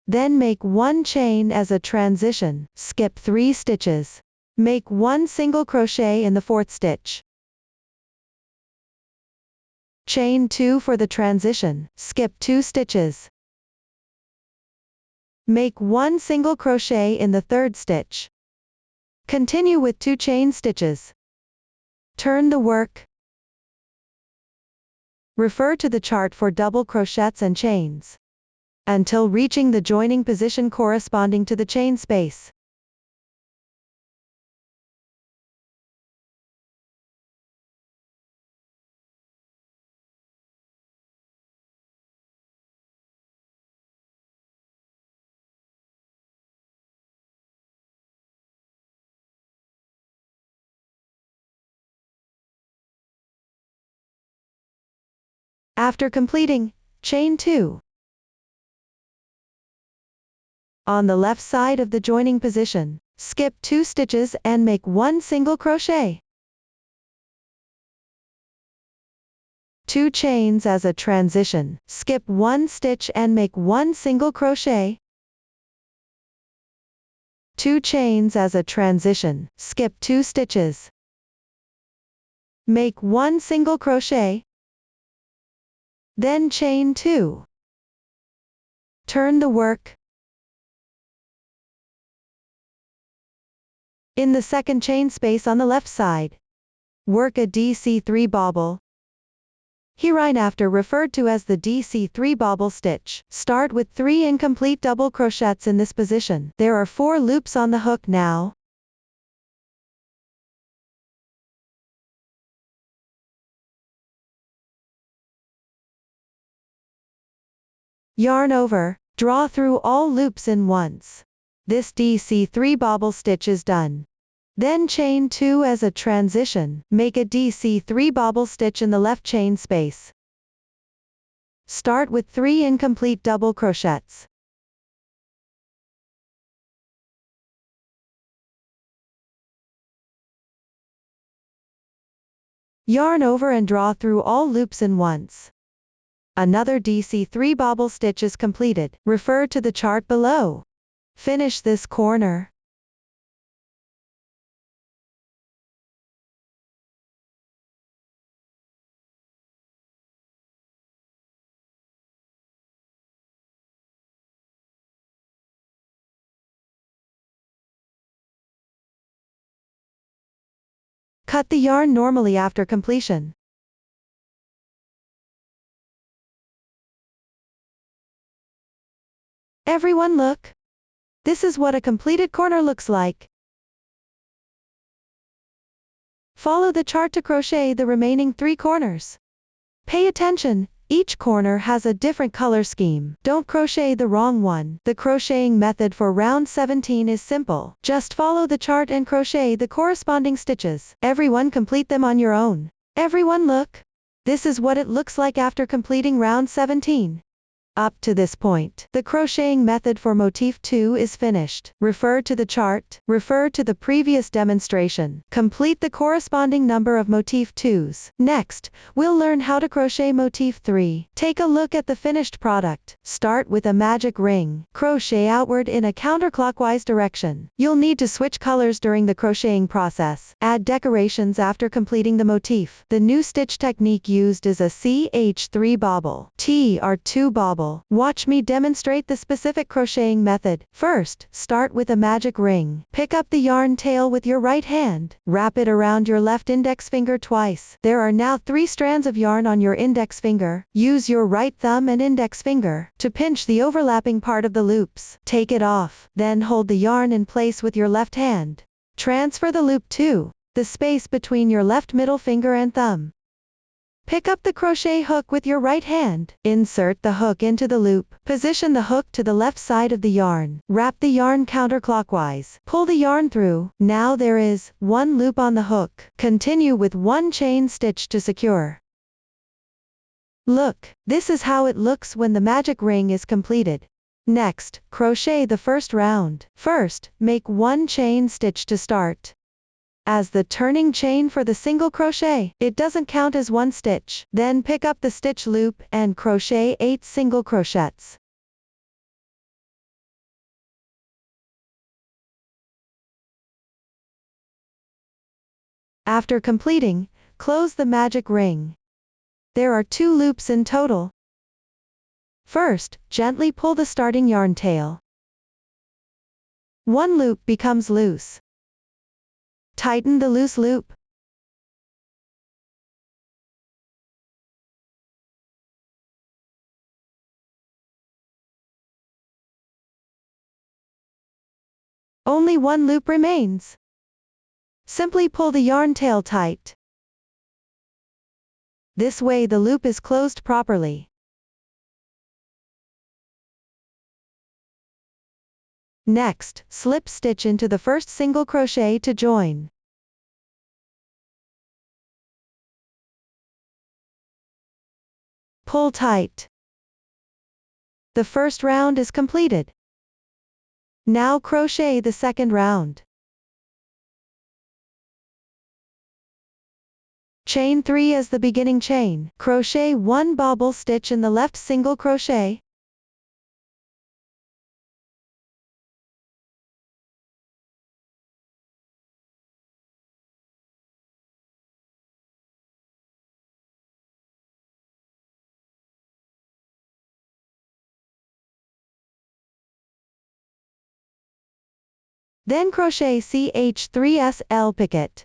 Then make 1 chain as a transition, skip 3 stitches. Make 1 single crochet in the 4th stitch. Chain 2 for the transition, skip 2 stitches. Make 1 single crochet in the 3rd stitch. Continue with 2 chain stitches. Turn the work. Refer to the chart for double crochets and chains until reaching the joining position corresponding to the chain space. After completing, chain 2. On the left side of the joining position, skip 2 stitches and make 1 single crochet. 2 chains as a transition, skip 1 stitch and make 1 single crochet. 2 chains as a transition, skip 2 stitches. Make 1 single crochet. Then chain 2. Turn the work. In the second chain space on the left side, work a DC3 bobble. Hereinafter referred to as the DC3 bobble stitch. Start with 3 incomplete double crochets in this position. There are 4 loops on the hook now. Yarn over, draw through all loops in once. This DC3 bobble stitch is done. Then chain 2 as a transition, make a DC3 bobble stitch in the left chain space. Start with 3 incomplete double crochets. Yarn over and draw through all loops in once. Another DC3 bobble stitch is completed. Refer to the chart below. Finish this corner. Cut the yarn normally after completion. Everyone look! This is what a completed corner looks like. Follow the chart to crochet the remaining 3 corners. Pay attention, each corner has a different color scheme. Don't crochet the wrong one. The crocheting method for round 17 is simple. Just follow the chart and crochet the corresponding stitches. Everyone complete them on your own. Everyone look! This is what it looks like after completing round 17. Up to this point, the crocheting method for motif 2 is finished. Refer to the chart, refer to the previous demonstration. Complete the corresponding number of motif 2s. Next, we'll learn how to crochet motif 3. Take a look at the finished product. Start with a magic ring. Crochet outward in a counterclockwise direction. You'll need to switch colors during the crocheting process. Add decorations after completing the motif. The new stitch technique used is a CH3 bobble, TR2 bobble, trouble, watch me demonstrate the specific crocheting method. First, start with a magic ring. Pick up the yarn tail with your right hand. Wrap it around your left index finger twice. There are now 3 strands of yarn on your index finger. Use your right thumb and index finger to pinch the overlapping part of the loops. Take it off. Then hold the yarn in place with your left hand. Transfer the loop to the space between your left middle finger and thumb. Pick up the crochet hook with your right hand. Insert the hook into the loop. Position the hook to the left side of the yarn. Wrap the yarn counterclockwise. Pull the yarn through. Now there is 1 loop on the hook. Continue with 1 chain stitch to secure. Look, this is how it looks when the magic ring is completed. Next, crochet the first round. First, make 1 chain stitch to start. As the turning chain for the single crochet, it doesn't count as 1 stitch. Then pick up the stitch loop and crochet 8 single crochets. After completing, close the magic ring. There are 2 loops in total. First, gently pull the starting yarn tail. 1 loop becomes loose. Tighten the loose loop. Only 1 loop remains. Simply pull the yarn tail tight. This way the loop is closed properly. Next, slip stitch into the first single crochet to join. Pull tight. The first round is completed. Now crochet the second round. Chain 3 as the beginning chain. Crochet 1 bobble stitch in the left single crochet. Then crochet ch3sl picket.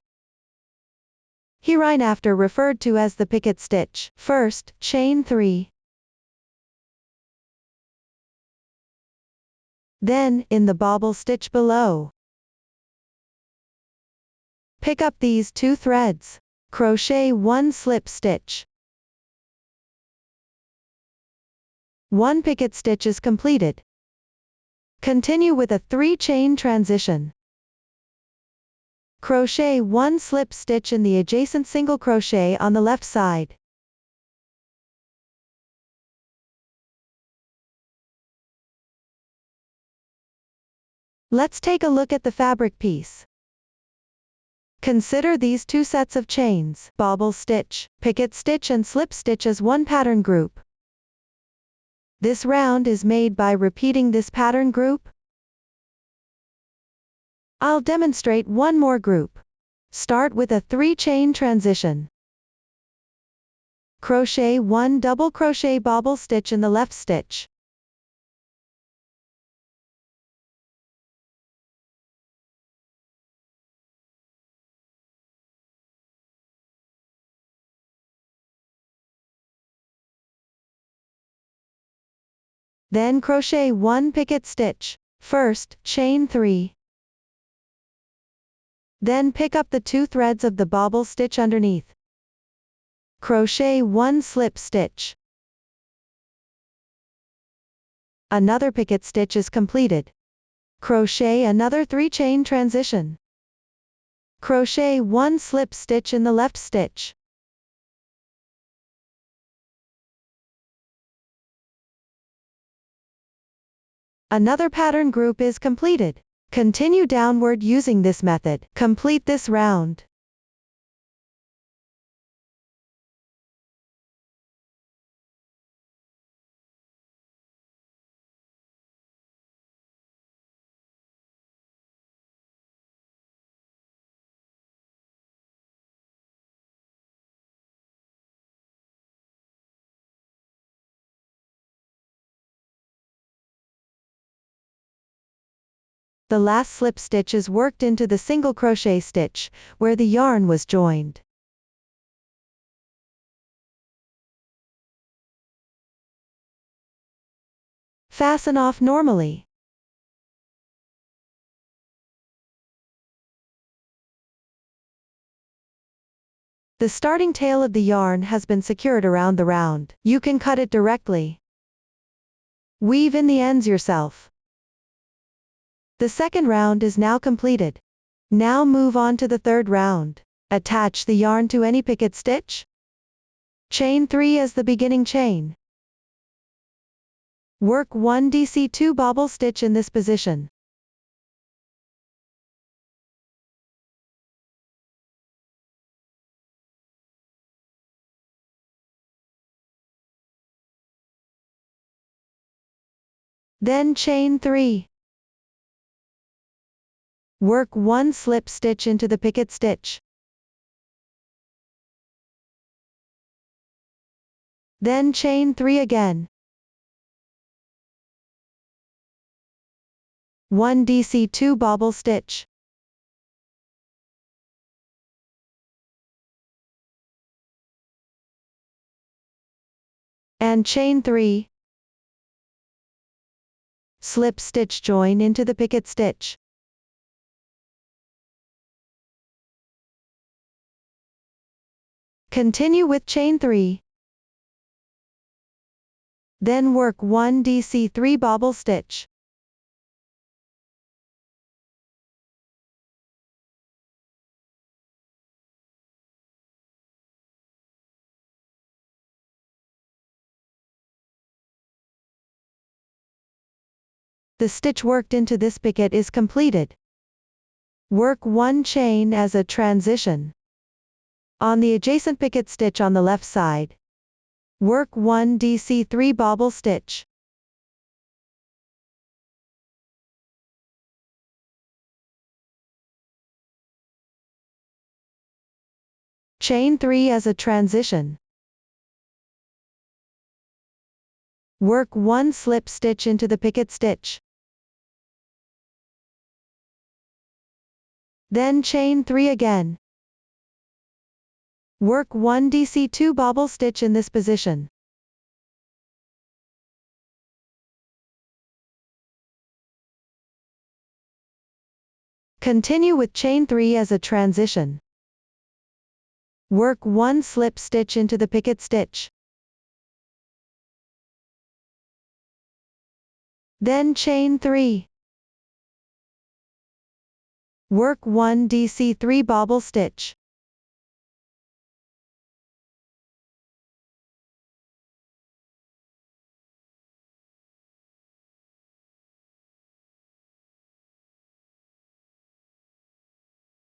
Hereinafter referred to as the picket stitch. First, chain 3. Then, in the bobble stitch below, pick up these 2 threads. Crochet 1 slip stitch. 1 picket stitch is completed. Continue with a 3 chain transition. Crochet 1 slip stitch in the adjacent single crochet on the left side. Let's take a look at the fabric piece. Consider these 2 sets of chains, bobble stitch, picket stitch and slip stitch as 1 pattern group. This round is made by repeating this pattern group. I'll demonstrate 1 more group. Start with a 3 chain transition. Crochet 1 double crochet bobble stitch in the left stitch. Then crochet 1 picket stitch. First, chain 3. Then pick up the 2 threads of the bobble stitch underneath. Crochet 1 slip stitch. Another picket stitch is completed. Crochet another 3 chain transition. Crochet 1 slip stitch in the left stitch. Another pattern group is completed. Continue downward using this method. Complete this round. the last slip stitch is worked into the single crochet stitch, where the yarn was joined. Fasten off normally. The starting tail of the yarn has been secured around the round. You can cut it directly. Weave in the ends yourself. The second round is now completed. Now move on to the third round. Attach the yarn to any picket stitch. Chain 3 as the beginning chain. Work 1 DC2 bobble stitch in this position. Then chain 3. Work 1 slip stitch into the picket stitch. Then chain 3 again. 1 DC2 bobble stitch. And chain 3. Slip stitch join into the picket stitch. Continue with chain 3. Then work 1 DC3 bobble stitch. The stitch worked into this picket is completed. Work 1 chain as a transition. On the adjacent picket stitch on the left side, work 1 DC3 bobble stitch. Chain 3 as a transition. Work 1 slip stitch into the picket stitch. Then chain 3 again. Work 1 DC2 bobble stitch in this position. Continue with chain 3 as a transition. Work 1 slip stitch into the picket stitch. Then chain 3. Work 1 DC3 bobble stitch.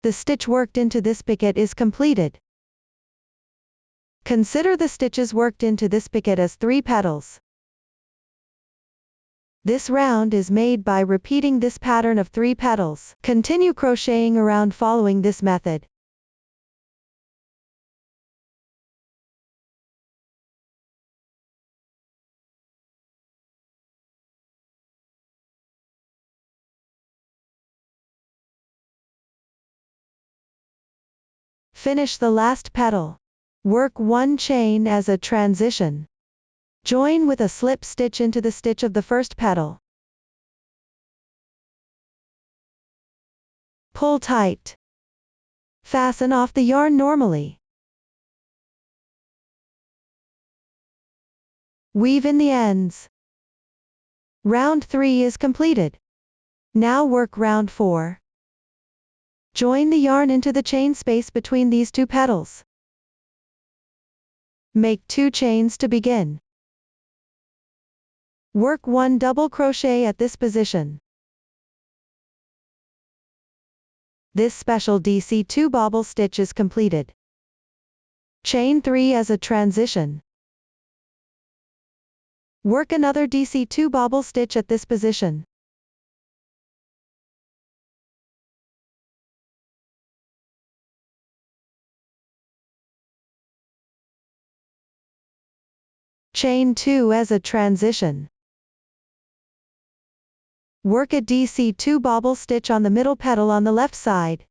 The stitch worked into this picket is completed. Consider the stitches worked into this picket as 3 petals. This round is made by repeating this pattern of 3 petals. Continue crocheting around following this method. Finish the last petal. Work 1 chain as a transition. Join with a slip stitch into the stitch of the first petal. Pull tight. Fasten off the yarn normally. Weave in the ends. Round 3 is completed. Now work round 4. Join the yarn into the chain space between these 2 petals. Make 2 chains to begin. Work 1 double crochet at this position. This special DC2 bobble stitch is completed. Chain 3 as a transition. Work another DC2 bobble stitch at this position. Chain 2 as a transition. Work a DC2 bobble stitch on the middle petal on the left side.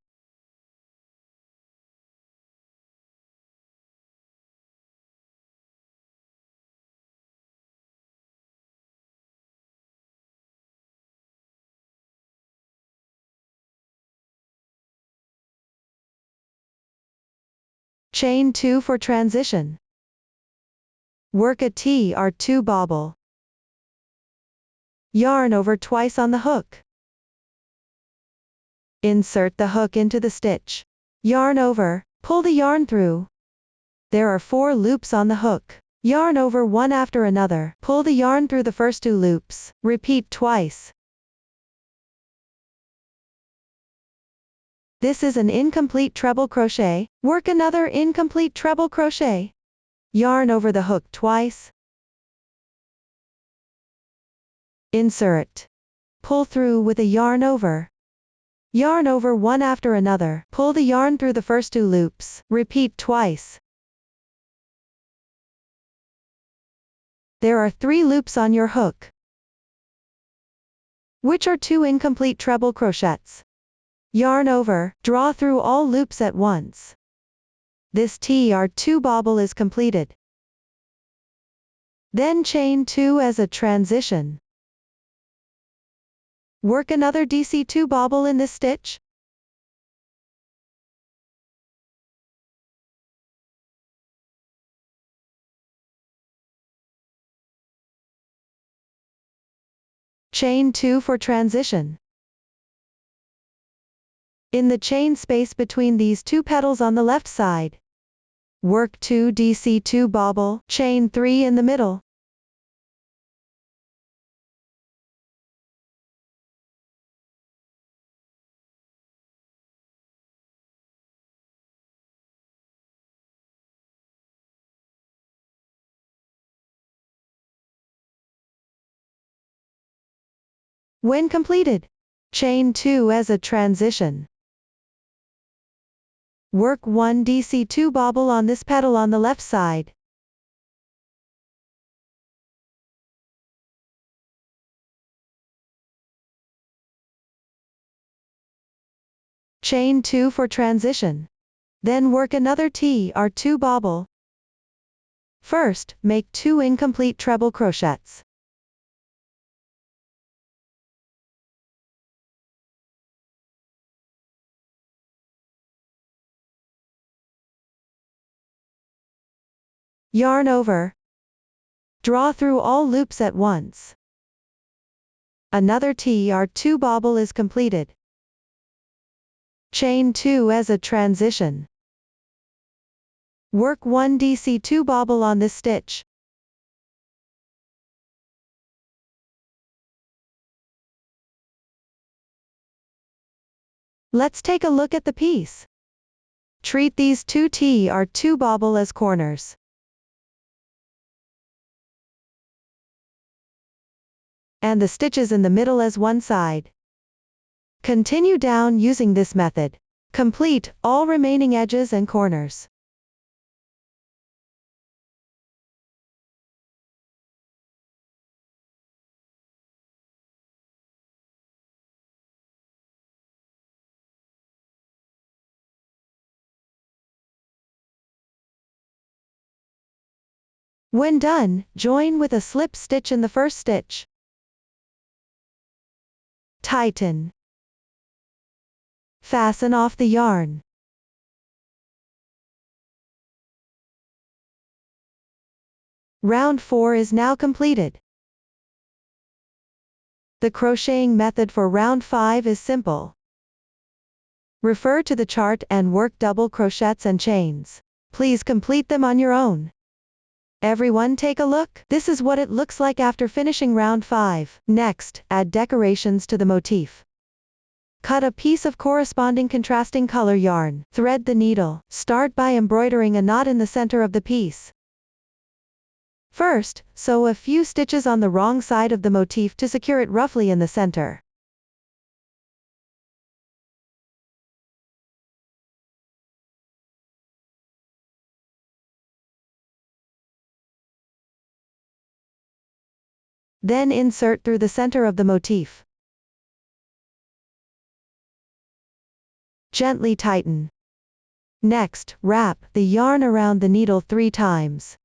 Chain 2 for transition. Work a TR2 bobble. Yarn over twice on the hook. Insert the hook into the stitch. Yarn over, pull the yarn through. There are 4 loops on the hook. Yarn over one after another. Pull the yarn through the first 2 loops. Repeat twice. This is an incomplete treble crochet. Work another incomplete treble crochet. Yarn over the hook twice. Insert. Pull through with a yarn over. Yarn over one after another. Pull the yarn through the first 2 loops. Repeat twice. There are 3 loops on your hook, which are 2 incomplete treble crochets. Yarn over, draw through all loops at once. This TR2 bobble is completed. Then chain 2 as a transition. Work another DC2 bobble in this stitch. Chain 2 for transition. In the chain space between these 2 petals on the left side, work 2 DC2 bobble, chain 3 in the middle. When completed, chain 2 as a transition. Work 1 DC2 bobble on this petal on the left side. Chain 2 for transition. Then work another TR2 bobble. First, make 2 incomplete treble crochets. Yarn over. Draw through all loops at once. Another TR2 bobble is completed. Chain 2 as a transition. Work 1 DC2 bobble on this stitch. Let's take a look at the piece. Treat these 2 TR2 bobble as corners. And the stitches in the middle as one side. Continue down using this method. Complete all remaining edges and corners. When done, join with a slip stitch in the first stitch. Tighten. Fasten off the yarn. Round 4 is now completed. The crocheting method for round 5 is simple. Refer to the chart and work double crochets and chains. Please complete them on your own. Everyone take a look. This is what it looks like after finishing round 5. Next, add decorations to the motif. Cut a piece of corresponding contrasting color yarn. Thread the needle. Start by embroidering a knot in the center of the piece. First, sew a few stitches on the wrong side of the motif to secure it roughly in the center. Then insert through the center of the motif. Gently tighten. Next, wrap the yarn around the needle 3 times.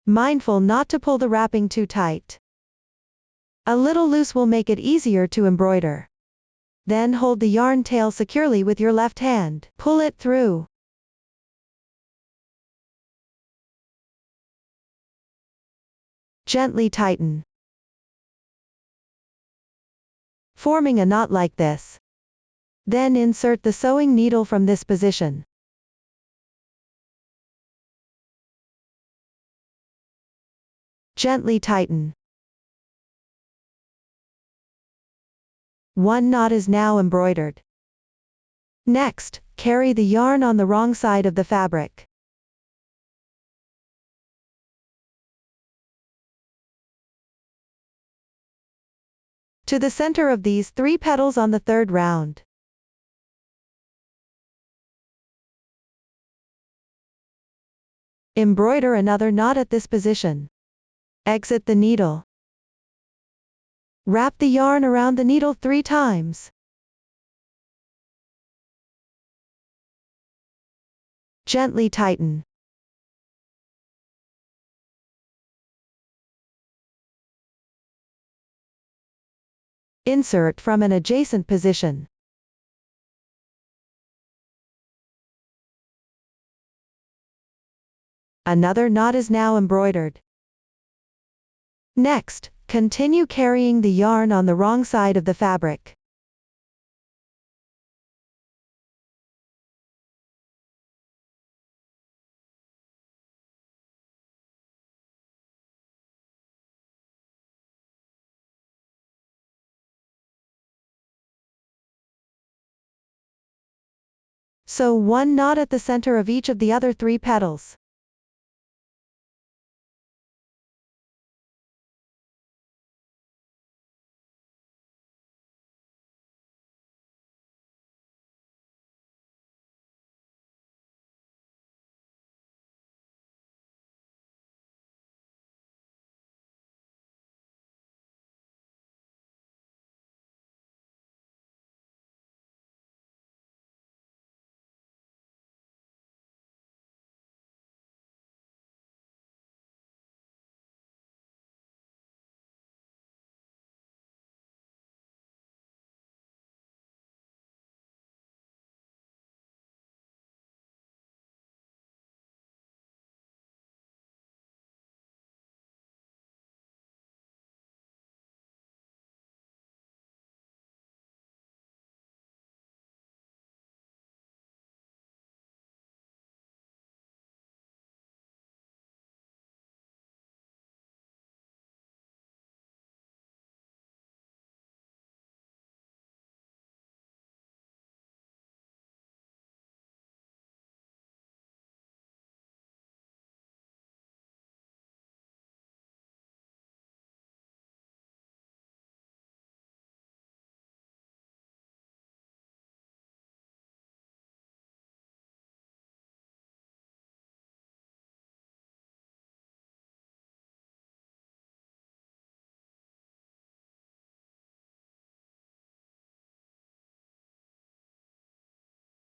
Mindful not to pull the wrapping too tight. A little loose will make it easier to embroider. Then hold the yarn tail securely with your left hand. Pull it through. Gently tighten. Forming a knot like this. Then insert the sewing needle from this position. Gently tighten. One knot is now embroidered. Next, carry the yarn on the wrong side of the fabric. To the center of these 3 petals on the 3rd round. Embroider another knot at this position. Exit the needle. Wrap the yarn around the needle 3 times. Gently tighten. Insert from an adjacent position. Another knot is now embroidered. Next, continue carrying the yarn on the wrong side of the fabric. Sew 1 knot at the center of each of the other 3 petals.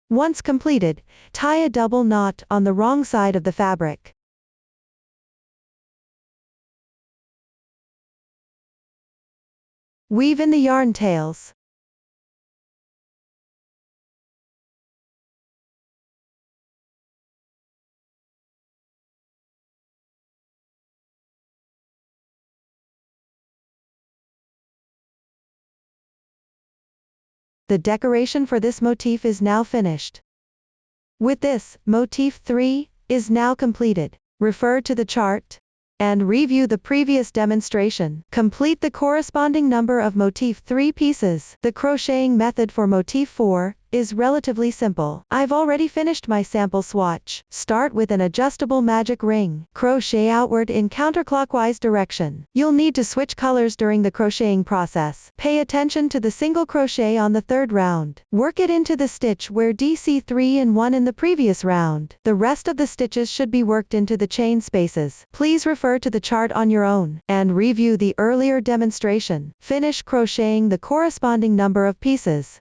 Once completed, tie a double knot on the wrong side of the fabric. Weave in the yarn tails. The decoration for this motif is now finished. With this, motif 3 is now completed. Refer to the chart and review the previous demonstration. Complete the corresponding number of motif 3 pieces. The crocheting method for motif 4 is relatively simple. I've already finished my sample swatch. Start with an adjustable magic ring. Crochet outward in counterclockwise direction. You'll need to switch colors during the crocheting process. Pay attention to the single crochet on the third round. Work it into the stitch where DC 3 and 1 in the previous round. The rest of the stitches should be worked into the chain spaces. Please refer to the chart on your own and review the earlier demonstration. Finish crocheting the corresponding number of pieces.